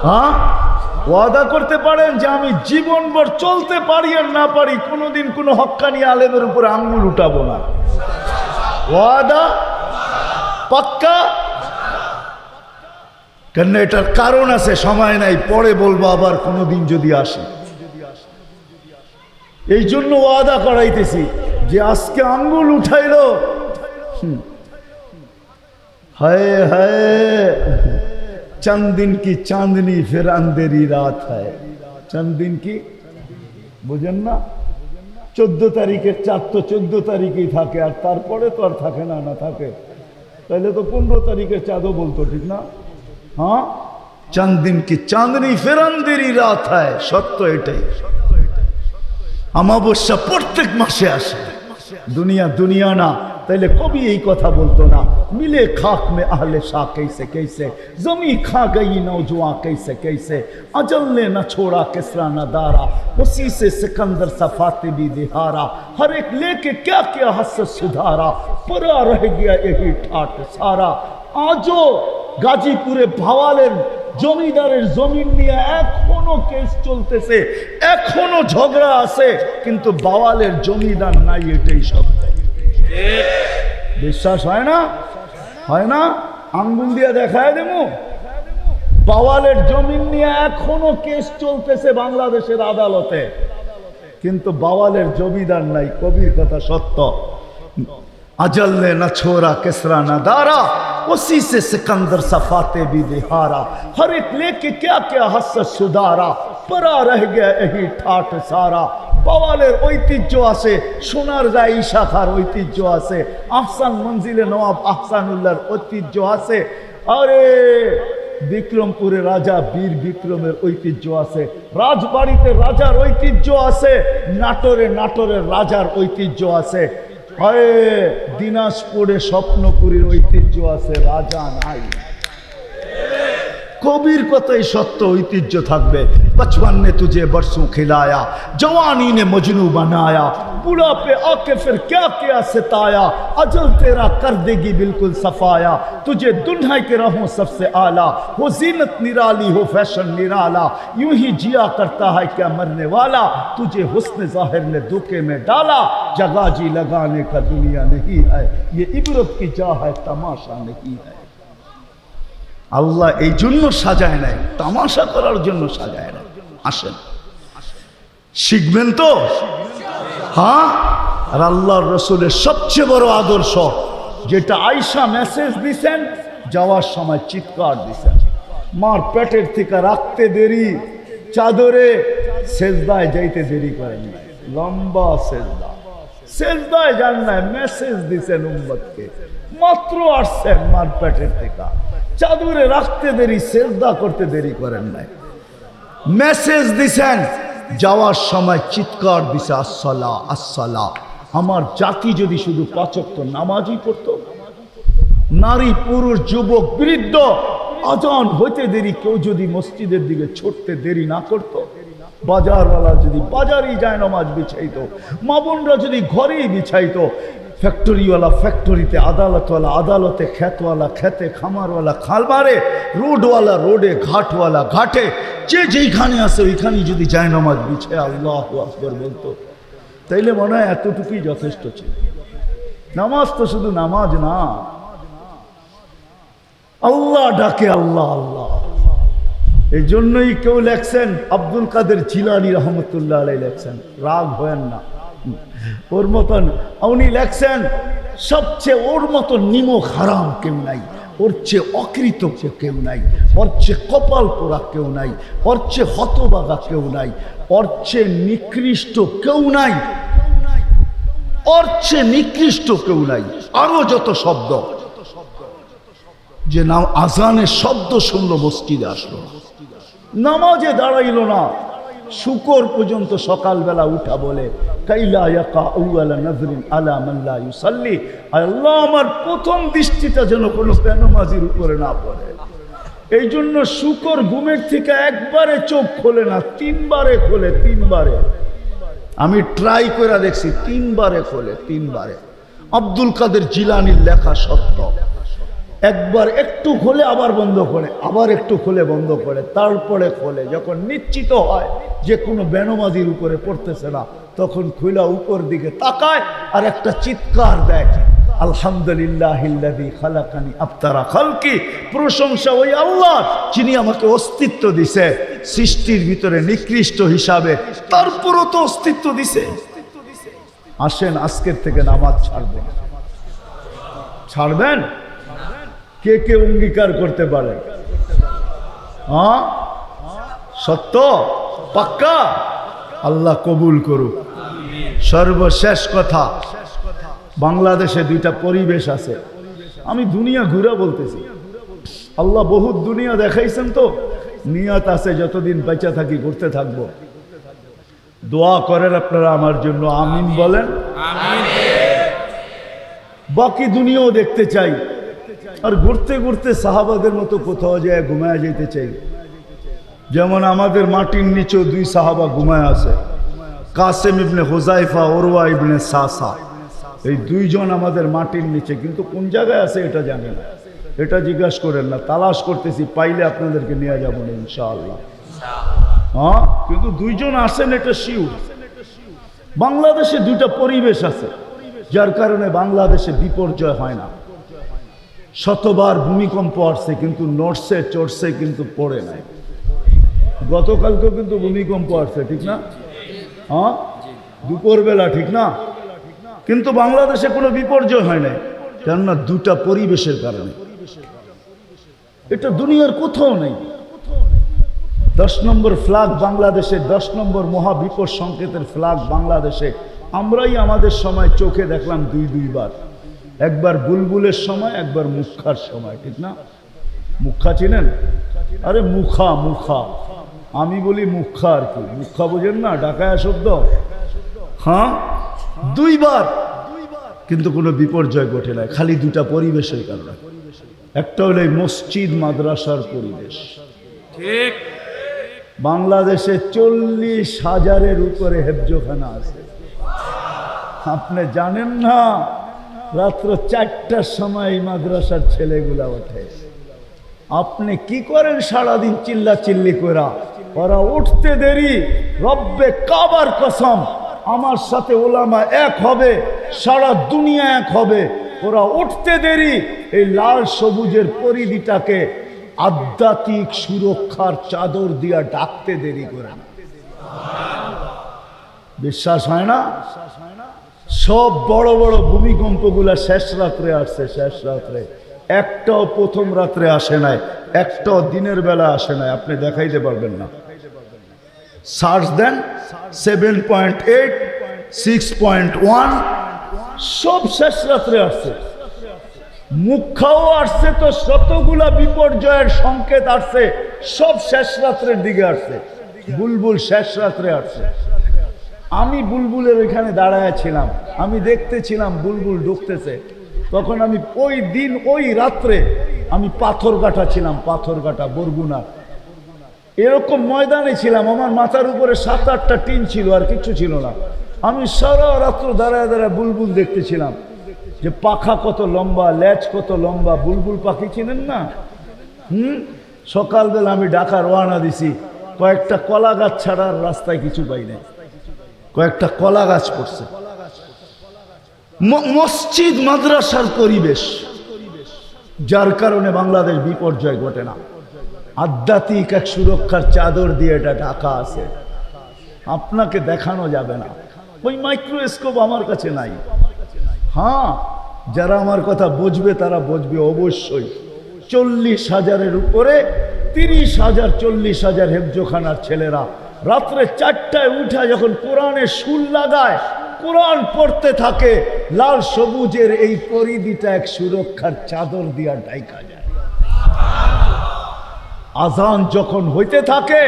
হ্যাঁ, ওয়াদা করতে পারেন যে আমি জীবনভর চলতে পারি আর না পারি কোনোদিন কোনো হক্কানি আলেমের উপরে আঙ্গুল উঠাবো না? ওয়াদা? পাক্কা? কেন এটার কারণ আছে, সময় নাই, পরে বলবো আবার কোনোদিন যদি আসে। এই জন্য ওয়াদা করাইতেছি যে আজকে আঙ্গুল উঠাইলো, হায় হায় चंद दिन की चांदनी फिर अंधेरी रात है। चंद दिन की বুঝেন না? 14 তারিখের চাঁদ তো 14 তারিখেই থাকে, আর তারপরে তো আর থাকে না। না থাকে তাহলে তো 15 তারিখের চাঁদও বলতো, ঠিক না? হ্যাঁ, चंद दिन की चांदनी फिर अंधेरी रात है। সত্য এটাই। অমাবস্যা প্রত্যেক মাসে আসে। দুনিয়া দুনিয়া না, তাইলে কবি এই কথা বলতো না, মিলে খাক মে আহলে শাহ कैसे कैसे, जमी खा गई नौजवान कैसे कैसे, अजल ने न छोड़ा किसरा न दारा, उसी से सिकंदर सफाते भी दिहारा, हर एक लेके क्या क्या हसरत सुधारा, परा रह गया यही ठाट सारा। आजो গাজীপুরে ভাওয়ালের জমিদারের জমিন নিয়ে এখনো কেস চলতেছে, এখনো ঝগড়া আছে, কিন্তু বাওয়ালের জমিদার নাই, এটাই সত্য। বিশ্বাস হয় না? হয় না? আঙ্গুল দিয়ে দেখায় দেবো। বাওয়ালের জমিন নিয়ে এখনো কেস চলতেছে বাংলাদেশের আদালতে, কিন্তু বাওয়ালের জমিদার নাই। কবির কথা সত্য। अजल ने न छोड़ा किसरा न दारा, उसी से सिकंदर सफाते भी दिहारा, हर एक लेके क्या क्या हसरत सुधारा, परा रह गया यही ठाट सारा। বাওয়ালের ঐতিহ্য আছে, সোনার গায়ে শাখার ঐতিহ্য আছে, আহসান মঞ্জিলে নওয়াব আহসানুল্লাহর ঐতিহ্য আছে, আরে বিক্রমপুরে রাজা বীর বিক্রমের ঐতিহ্য আছে, রাজবাড়িতে রাজার ঐতিহ্য আছে, নাটোরের রাজার ঐতিহ্য আছে, হয় দিনাজপুরে স্বপ্নপুরীর ঐতিহ্য আছে, রাজা নাই। কবির কথাই সত্য, ঐতিহ্য থাকবে। बचपन ने तुझे बरसों खिलाया, जवानी ने मजनू बनाया, बुढ़ा पे आके फिर क्या क्या सिताया, अजल तेरा कर देगी बिल्कुल सफाया, तुझे दुल्हन के रहूं सबसे आला, हो जीनत निराली हो फैशन निराला, यूं ही जिया करता है क्या मरने वाला, तुझे हुस्न जाहिर ने धोखे में डाला, जगह जी लगाने का दुनिया नहीं है, ये इबरत की जा है तमाशा नहीं है। আল্লাহ এই জন্য সাজায় নাই, তামাশা করার জন্য সাজায় নাই। আসেন শিখবেন তো, হ্যাঁ। আর আল্লাহর রসুলের সবচেয়ে বড় আদর্শ, যেটা আয়েশা মেসেজ দিছেন, যাওয়ার সময় চিৎকার দিছেন, মার পেটের থেকে রাখতে দেরি, চাদরে সেজদায় যাইতে দেরি করেন নাই, লম্বা সেজদা, সেজদায় যান নাই, মেসেজ দিছেন উম্মতকে। মাত্র আসছেন মার পেটের থেকে, চাদরে রাখতে দেরি, সেজদা করতে দেরি করেন নাই, মেসেজ দিছেন। যাওয়ার সময় চিৎকার দিছে, আসসালা আসসালা। আমার জাতি যদি শুধু 5 ওয়াক্ত নামাজই পড়তো, নারী পুরুষ যুবক বৃদ্ধ, আজান হইতে দেরি কেউ যদি মসজিদের দিকে ছুটতে দেরি না করত, বাজারওয়ালা যদি বাজারেই যায় নামাজ বিছাইতো, মা বোনরা যদি ঘরেই বিছাইতো, ফ্যাক্টরিওয়ালা ফ্যাক্টরিতে, আদালতওয়ালা আদালতে, খেতওয়ালা খেতে, খামারওয়ালা খালবারে, রোডওয়ালা রোডে, ঘাটওয়ালা ঘাটে, যে যেইখানে আছে ওইখানেই যদি যায় নামাজ বিছায় আল্লাহু আকবার বলতো, তাইলে মনে হয় এতটুকুই যথেষ্ট ছিল। নামাজ তো শুধু নামাজ না, আল্লাহ ডাকে আল্লাহ আল্লাহ। এই জন্যই কেউ লেখছেন, আব্দুল কাদের জিলানী রহমতুল্লাহ আলাইহি লেখছেন, রাগ হয়েন না, ওর মতন উনি লেখছেন, সবচেয়ে ওর মতন নিমক হারাম কেউ নাই, ওর চেয়ে অকৃতজ্ঞ কেউ নাই, ওর চেয়ে কপাল পোড়া কেউ নাই, ওর চেয়ে হতবাগা কেউ নাই, ওর চেয়ে নিকৃষ্ট কেউ নাই, ওর চেয়ে নিকৃষ্ট কেউ নাই। আরো যত শব্দ, যে নাম আজানের শব্দ শুনলো মসজিদে আসলো, নামাজে দাঁড়াইল না, শুকর পর্যন্ত সকালবেলা উঠা বলে, কাইলা ইয়াকা আউয়ালা নাজরিন আলা মান লা ইউসাল্লি, আল্লাহ আমার প্রথম দৃষ্টিটা যেন কোনো বেনামাজির উপরে না পড়ে। এই জন্য শুকর ঘুমের থেকে একবারে চোখ খোলে না, 3 বারে খোলে, 3 বারে। আমি ট্রাই করে দেখছি, 3 বারে খোলে, 3 বারে। আব্দুল কাদের জিলানীর লেখা সত্য, একবার একটু খোলে আবার বন্ধ করে, আবার একটু খোলে বন্ধ করে, তারপরে খোলে। যখন নিশ্চিত হয় যে কোনো বেনামাজির উপরে পড়তেছে না, তখন খুলা উপর দিকে তাকায় আর একটা চিৎকার দেয়, আলহামদুলিল্লাহিল্লাযী খালাকানি আফতারা খালকি, প্রশংসা ওই আল্লাহ যিনি আমাকে অস্তিত্ব দিছে সৃষ্টির ভিতরে নিকৃষ্ট হিসাবে, তারপরও তো অস্তিত্ব দিছে। আসেন আজকের থেকে নামাজ ছাড়বেন। ছাড়বেন? কে কে অঙ্গীকার করতে পারে? হ্যাঁ, সত্য পাক্কা? আল্লাহ কবুল করুক। সর্বশেষ কথা, বাংলাদেশে দুইটা পরিবেশ আছে। আমি দুনিয়া ঘুরে বলতেছি, আল্লাহ বহুত দুনিয়া দেখাইছেন, তো নিয়ত আছে যতদিন বেঁচে থাকি ঘুরতে থাকবো। দোয়া করেন আপনারা আমার জন্য, আমিন বলেন। বাকি দুনিয়াও দেখতে চাই, আর ঘুরতে ঘুরতে সাহাবাদের মতো কোথাও যায় ঘুমায় যেতে চাই। যেমন আমাদের মাটির নিচেও দুই সাহাবা ঘুমায় আছে, কাসেম ইবনে হুজাইফা, উরওয়া ইবনে সাসা। এই দুইজন আমাদের মাটির নিচে, কিন্তু কোন জায়গায় আছে এটা জানি না, এটা জিজ্ঞাসা করেন না, তালাশ করতেছি, পাইলে আপনাদেরকে নিয়ে যাবো না ইনশাআল্লাহ। হ্যাঁ, কিন্তু দুইজন আসেন এটা শিওর। বাংলাদেশে দুইটা পরিবেশ আছে, যার কারণে বাংলাদেশে বিপর্যয় হয় না। শতবার ভূমিকম্প আসছে, কিন্তু নড়ছে চড়ছে, কিন্তু পড়ে নাই। গতকালকেও কিন্তু ভূমিকম্প আসছে, ঠিক না? হ্যাঁ, দুপুরবেলা, ঠিক না? কিন্তু বাংলাদেশে কোনো বিপর্যয় হয় নাই, কেননা দুটা পরিবেশের কারণে। এটা দুনিয়ার কোথাও নেই। 10 নম্বর ফ্ল্যাগ বাংলাদেশে, 10 নম্বর মহাবিপদ সংকেতের ফ্ল্যাগ বাংলাদেশে। আমরাই আমাদের সময় চোখে দেখলাম দুইবার, একবার বুলবুলের সময়, একবার মুখার সময়, ঠিক না? মুখা চিনেন? আরে মুখা, মুখা, আমি বলি মুখা, আর কি মুখা বোঝেন না? ডাকায়া শব্দ। হ্যাঁ, দুইবার, কিন্তু কোনো বিপর্যয় ঘটে নাই, খালি দুটা পরিবেশের কারণে। একটা হলো এই মসজিদ মাদ্রাসার পরিবেশ। ঠিক, বাংলাদেশে 40,000-এর উপরে হেফজোখানা আছে। আপনি জানেন না, রাত্র 4টার সময় এই মাদ্রাসার ছেলেগুলা ওঠে। আপনি কি করেন সারাদিন চিল্লা চিল্লি করা? ওরা উঠতে দেরি, রব্বে কাবার কসম, আমার সাথে ওলামা এক হবে, সারা দুনিয়া এক হবে। ওরা উঠতে দেরি, এই লাল সবুজের পরিধিটাকে আধ্যাত্মিক সুরক্ষার চাদর দিয়া ডাকতে দেরি করে না। বিশ্বাস হয় না? সব বড় বড় ভূমিকম্পগুলা শেষ রাত্রে আসছে, শেষ রাত্রে। একটাও প্রথম রাত্রে আসে নাই, একটাও দিনের বেলা আসে নাই। আপনি দেখাইতে পারবেন না। সার্চ দেন, 7.8, 6.1, সব শেষ রাত্রে আসছে। মুখাও আসছে, তো শতগুলা বিপর্যয়ের সংকেত আসছে, সব শেষ রাত্রের দিকে আসছে। বুলবুল শেষ রাত্রে আসছে। আমি বুলবুলের এখানে দাঁড়ায় ছিলাম, আমি দেখতেছিলাম বুলবুল ঢুকতেছে। তখন আমি ওই দিন ওই রাত্রে আমি পাথরঘাটা ছিলাম, পাথরঘাটা বরগুনা, এরকম ময়দানে ছিলাম। আমার মাথার উপরে 7-8টা টিন ছিল, আর কিছু ছিল না। আমি সারা রাত্র দাঁড়ায় দাঁড়ায় বুলবুল দেখতেছিলাম, যে পাখা কত লম্বা, লেজ কত লম্বা। বুলবুল পাখি চিনেন না? সকালবেলা আমি ঢাকা রওনা দিছি, কয়েকটা কলা গাছ ছাড়ার রাস্তায় কিছু পাই নাই, কয়েকটা কলা গাছ পড়ছে। মসজিদ মাদ্রাসার পরিবেশ, যার কারণে বাংলাদেশ বিপর্যয় ঘটে না। আধ্যাত্মিক এক সুরক্ষার চাদর দিয়ে এটা ঢাকা আছে, আপনাকে দেখানো যাবে না। ওই মাইক্রোস্কোপ আমার কাছে নাই। হ্যাঁ, যারা আমার কথা বুঝবে তারা বুঝবে অবশ্যই। 40,000-এর উপরে, 30,000, 40,000 হেফজোখানার ছেলেরা রাত্রে 4টায় উঠা যখন কোরআনের সুর লাগায়, কোরআন পড়তে থাকে, লাল সবুজের এই পরিধিটা এক সুরক্ষার চাদর দিয়া ঢাকা যায়। আজান যখন হইতে থাকে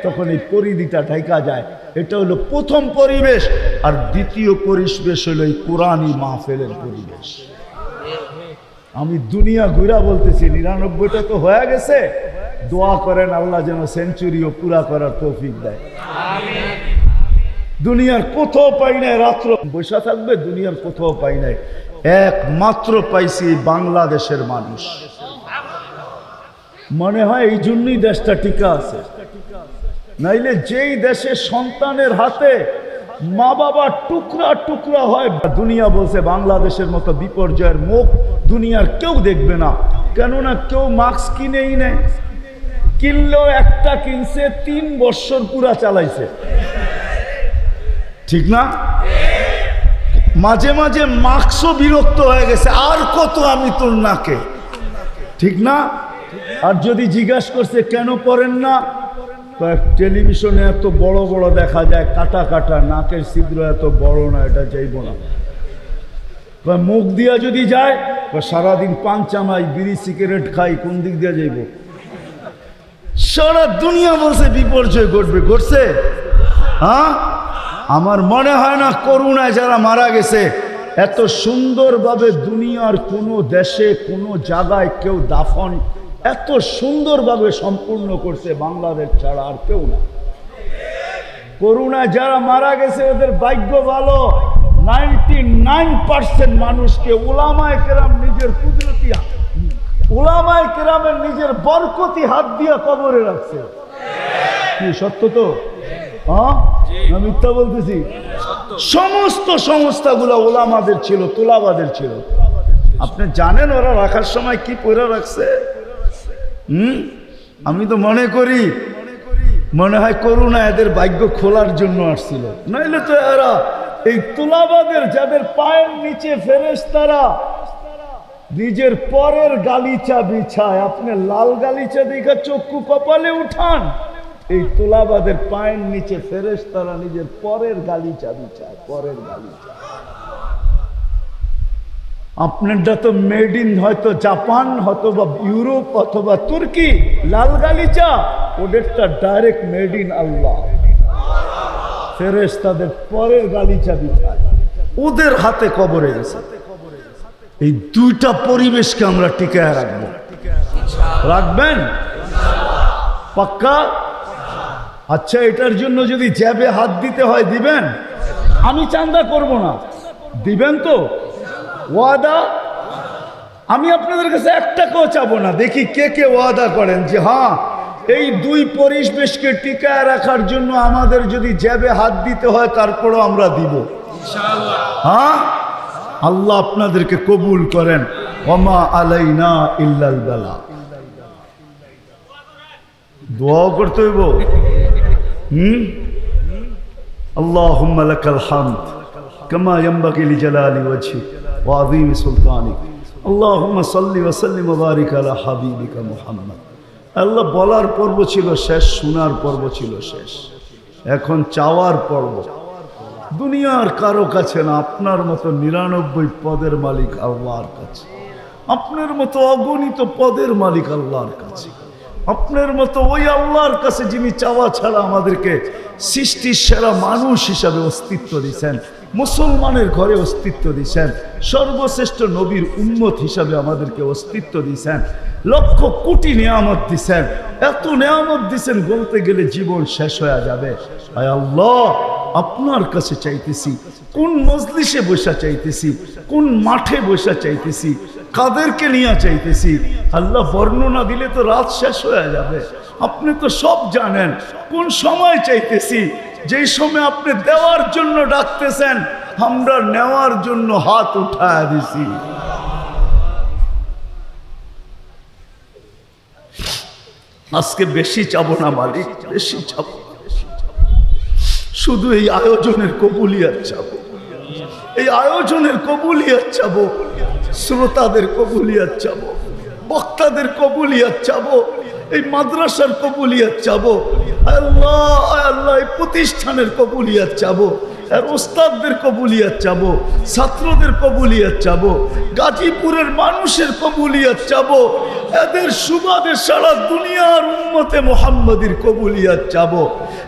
তখন এই পরিধিটা ঢাকা যায়। এটা হলো প্রথম পরিবেশ। আর দ্বিতীয় পরিবেশ হলো এই কোরআনী মাহফিলের পরিবেশ। আমি দুনিয়া ঘুরা বলতেছি, 99টা তো হয়ে গেছে। দোয়া করেন আল্লাহ যেন সেঞ্চুরিও পুরা করার তৌফিক দেয়। দুনিয়ার কোথাও পাই নাই, রাত্র বসে থাকবে, দুনিয়ার কোথাও পাই নাই, একমাত্র পাইছি বাংলাদেশের মানুষ। মনে হয় এই জন্যই দেশটা টিকা আছে। নাইলে যেই দেশে সন্তানের হাতে মা বাবা টুকরা টুকরা হয়। দুনিয়া বলছে বাংলাদেশের মতো বিপর্যয়ের মুখ দুনিয়ার কেউ দেখবে না, কেননা কেউ মাস্ক কিনেই নেয়। কিনলেও একটা কিনছে 3 বছর পুরা চালাইছে, ঠিক না? মাঝে মাঝে মাস্কও বিরক্ত হয়ে গেছে, আর কত আমি তোর নাকে, ঠিক না? আর যদি জিজ্ঞাসা করছে কেন পড়েন না, টেলিভিশনে এত বড় বড় দেখা যায়, কাটা কাটা, নাকের ছিদ্র এত বড় না, এটা চাইব না। মুখ দিয়া যদি যায়, সারাদিন পান চামাই, বিড়ি সিগারেট খাই, কোন দিক দিয়ে যাইব? সারা দুনিয়া বলছে বিপর্যয় ঘটবে, ঘটছে? হ্যাঁ, আমার মনে হয় না করোনায় যারা মারা গেছে এত সুন্দরভাবে দুনিয়ার কোনো দেশে কোনো জায়গায় কেউ দাফন এত সুন্দরভাবে সম্পূর্ণ করছে বাংলাদেশ ছাড়া আর কেউ না। করোনায় যারা মারা গেছে ওদের ভাগ্য ভালো। 99% মানুষকে উলামায়ে কেরাম নিজের কুদরতি, উলামায়ে কেরামের নিজের বরকতি হাত দিয়ে কবরে রাখছে। কি সত্য তো? হ্যাঁ, না মিথ্যা বলতেছি? সমস্ত সংস্থাগুলো ওলামাদের ছিল, তোলাবাদের ছিল। আপনি জানেন ওরা রাখার সময় কি পয়রা রাখছে? আমি তো মনে করি মনে হয় করোনা এদের ভাগ্য খোলার জন্য আসছিল, নাইলে তো এরা এই তোলাবাদের যাদের পায়ের নিচে ফেরেশতারা নিজের পরের গালিচা বিছায়, আপনি লাল গালিচা দেখা চক্ষু কপালে উঠান, এই তোলাবাদের পায়ের নিচে ফেরেশতারা নিজের পরের গালিচা বিছায়, পরের গালিচা। আপনারটা তো মেড ইন হয়তো জাপান, অথবা ইউরোপ, অথবা তুর্কি, লাল গালিচা, ওদেরটা ডাইরেক্ট মেড ইন আল্লাহ। ফেরেশতাদের পরের গালিচা বিছায়, ওদের হাতে কবরে গেছে। এই দুইটা পরিবেশকে আমরা টিকায় রাখবো। রাখবেন পাক্কা? আচ্ছা, এটার জন্য যদি জ্যাবে হাত দিতে হয় দিবেন? আমি চাঁদা করব না, দিবেন তো? ওয়াদা? আমি আপনাদের কাছে 1 টাকাও চাবো না। দেখি কে কে ওয়াদা করেন যে হ্যাঁ এই দুই পরিবেশকে টিকায় রাখার জন্য আমাদের যদি জ্যাবে হাত দিতে হয় তারপরও আমরা দিব ইনশাআল্লাহ। হ্যাঁ, আল্লাহ আপনাদেরকে কবুল করেন। ওমা আলাইনা ইল্লাল বালা। দোয়া করতে হইব। আল্লাহুম্মা লাকাল হামদ কামা ইয়ানবাগি লিজালালি ওয়াজহিক ওয়া আযীমি সুলতানিক। আল্লাহুম্মা সাল্লি ওয়া সাল্লিম ওয়া বারিক আলা হাবিবিকা মুহাম্মদ। আল্লাহ বলার পর্ব ছিল শেষ, শোনার পর্ব ছিল শেষ, এখন চাওয়ার পর্ব। দুনিয়ার কারো কাছে না, আপনার মতো 99 পদের মালিক আল্লাহর কাছে, আপনার মতো অগণিত পদের মালিক আল্লাহর কাছে, আপনার মতো ওই আল্লাহর কাছে যিনি চাওয়া ছাড়া আমাদেরকে সৃষ্টির সেরা মানুষ হিসাবে অস্তিত্ব দিয়েছেন, মুসলমানের ঘরে অস্তিত্ব দিয়েছেন, সর্বশ্রেষ্ঠ নবীর উম্মত হিসাবে আমাদেরকে অস্তিত্ব দিয়েছেন, লক্ষ কোটি নিয়ামত দিয়েছেন। এত নিয়ামত দিয়েছেন বলতে গেলে জীবন শেষ হয়ে যাবে। আয় আল্লাহ, আপনার কাছে চাইতেছি, কোন মজলিসে বসা চাইতেছি, কোন মাঠে বসা চাইতেছি, কাদেরকে নিয়ে চাইতেছি। আল্লাহ বর্ণনা দিলে তো রাত শেষ হয়ে যাবে। আপনি তো সব জানেন কোন সময় চাইতেছি, যেই সময় আপনি দেওয়ার জন্য ডাকতেছেন আমরা নেওয়ার জন্য হাত উঠায় দিছি। আজকে বেশি চাবো না মালিক, বেশি চাবো, শুধু এই আয়োজনের কবুলিয়াত চাবো, এই আয়োজনের কবুলিয়াত চাবো, শ্রোতাদের কবুলিয়াত চাবো, বক্তাদের কবুলিয়াত চাবো, এই মাদ্রাসার কবুলিয়াত চাবো। আল্লাহ আল্লাহ, এই প্রতিষ্ঠানের কবুলিয়াত চাবো, আর ওস্তাদদের কবুলিয়াত চাবো, ছাত্রদের কবুলিয়াত চাবো, গাজীপুরের মানুষের কবুলিয়াত চাবো, এদের সুবাদে সারা দুনিয়ার উম্মতে মুহাম্মাদির কবুলিয়াত চাবো।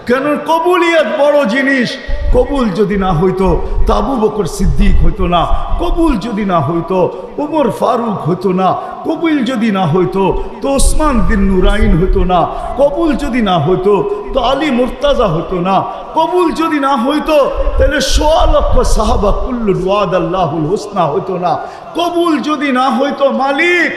কেন কবুলিয়াত বড় জিনিস। কবুল যদি না হইতো তো আবু বকর সিদ্দিক হইতো না, কবুল যদি না হইতো উমর ফারুক হইতো না, কবুল যদি না হইতো তো ওসমান বিন নুরাইন হইতো না, কবুল যদি না হইতো তো আলী মুর্তাজা হইতো না, কবুল যদি না হইতো তাহলে ১৬ লক্ষ সাহাবা কুল্লুল ওয়াদাল্লাহুল হুসনা হইতো না, কবুল যদি না হইতো মালিক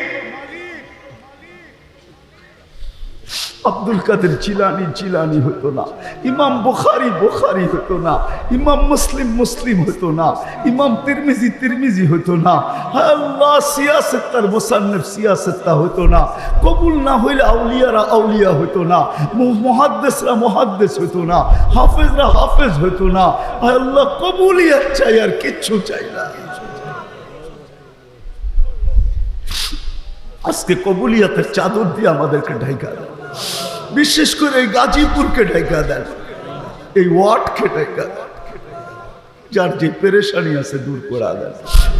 আব্দুল কাদের জিলানি জিলানি হতো না, ইমাম বুখারী বুখারী হতো না, ইমাম মুসলিম মুসলিম হতো না, ইমাম তিরমিজি তিরমিজি হতো না। হায় আল্লাহ, সিয়াসেত্তার মুসান্নিফ সিয়াসেত্তা হতো না। কবুল না হইলে আউলিয়ারা আউলিয়া হতো না, মুহাদ্দিসরা মুহাদ্দিস হতো না, হাফেজরা হাফেজ হতো না। হায় আল্লাহ, কবুলিয়াত চাই, আর কিচ্ছু চাই না। আজকে কবুলিয়াতের চাদর দিয়ে আমাদেরকে ঢাকা দেন, বিশেষ করে এই গাজীপুরকে ঢাকা দেন, এই ওয়ার্ডকে ঢাকা দেন। যার যে পেরেশানি আছে দূর করে দেন,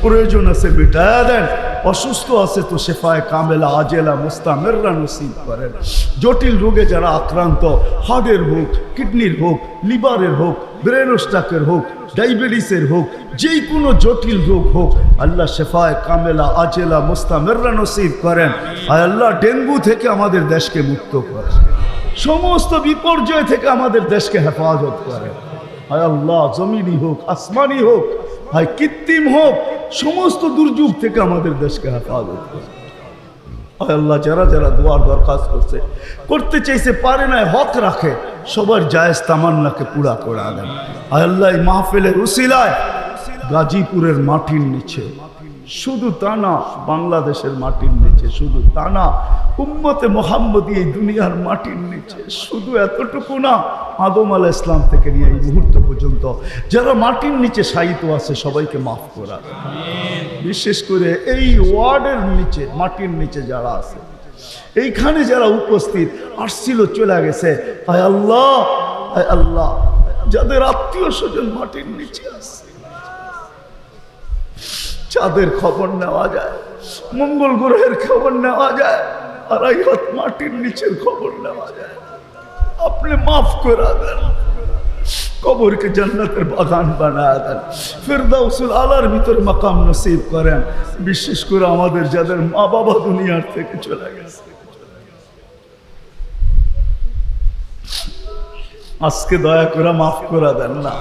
প্রয়োজন আছে মিটায়া দেন, অসুস্থ আছে তো শেফায়ে কামেলা আজেলা মুস্তামেররা নসিব করেন। জটিল রোগে যারা আক্রান্ত, হার্টের হোক, কিডনির হোক, লিভারের হোক, ব্রেন স্ট্রোকের হোক, ডায়াবেটিসের হোক, যে কোনো জটিল রোগ হোক, আল্লাহ শেফায়ে কামেলা আজেলা মুস্তামেররা নসিব করেন। আর আল্লাহ ডেঙ্গু থেকে আমাদের দেশকে মুক্ত করেন, সমস্ত বিপর্যয় থেকে আমাদের দেশকে হেফাজত করেন। হায় আল্লাহ, জমিনি হোক আসমানি হোক, হায় কৃত্রিম হোক, সমস্ত দুর্যোগ থেকে আমাদের দেশকে হেফাজত করেন। হায় আল্লাহ, যারা যারা দোয়ার দরখাস্ত করতে চাইছে পারে না, হক রাখে, সবার জায়েজ তামান্নাকে পুরা করে দেন। হায় আল্লাহ, এই মাহফিলের উসিলায় গাজীপুরের মাটির নিচে, শুধু তা না বাংলাদেশের মাটির নিচে, শুধু তা না উম্মতে মুহাম্মদী এই দুনিয়ার মাটির নিচে, শুধু এতটুকু না, আদম আলাইহিস ইসলাম থেকে নিয়ে এই মুহূর্ত পর্যন্ত যারা মাটির নিচে শায়িত আছে সবাইকে মাফ করা, বিশেষ করে এই ওয়ার্ডের নিচে মাটির নিচে যারা আছে, এইখানে যারা উপস্থিত আসছিল চলে গেছে, হায় আল্লাহ, হায় আল্লাহ, যাদের আত্মীয় স্বজন মাটির নিচে আছে, চাঁদের খবর নেওয়া যায়, মঙ্গল গ্রহের খবর নেওয়া যায়, আর এই হাত মাটির নিচের খবর নেওয়া যায়। আপনি মাফ করে দেন, কবরকে জান্নাতের বাগান বানায় দেন, ফিরদাউসুল আলার ভিতর মাকাম নসিব করেন। বিশেষ করে আমাদের যাদের মা বাবা দুনিয়ার থেকে চলে গেছে, আজকে দয়া করে মাফ করে দেন না।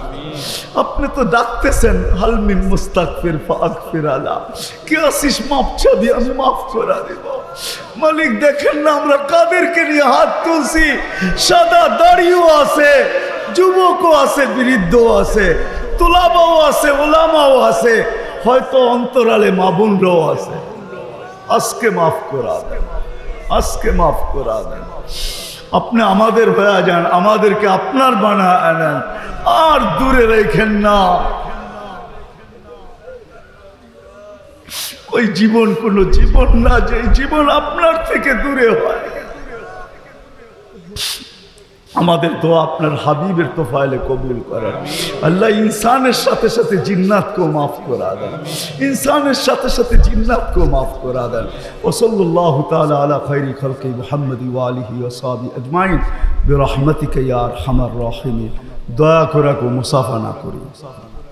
আপনি তো ডাকতেছেন, হালমিন মুস্তাগফির ফাগফির আলা, কে আসিস মাফ চাবি, আমি মাফ করে দেব। মালিক দেখেন না আমরা কাদেরকে নিয়ে হাত তুলছি, সাদা দাড়িও আছে, যুবকও আছে, বৃদ্ধও আছে, তোলাবাও আছে, ওলামাও আছে, হয়তো অন্তরালে মা বোনরাও আছে। আজকে মাফ করা দেন, আজকে মাফ করা দেন। আপনি আমাদের হয়ে যান, আমাদেরকে আপনার বানায় আনেন, আর দূরে রেখেন না। ওই জীবন কোন জীবন না, যে জীবন আপনার থেকে দূরে হয়। আমাদের দোয়া আপনার হাবিবের তোফাইলে কবুল করেন। আল্লাহ ইনসানের সাথে সাথে জিন্নাতকেও মাফ করা দেন, ইনসানের সাথে সাথে জিন্নাতকেও মাফ করা দেন। ওয়া সাল্লাল্লাহু তাআলা আলা খায়রি খালকি মুহাম্মাদি ওয়া আলিহি ওয়া সাহবিহি আজমাইন বিরহমাতিকা ইয়া আরহামার রাহিমিন। দয়া করে মুসাফা না করি।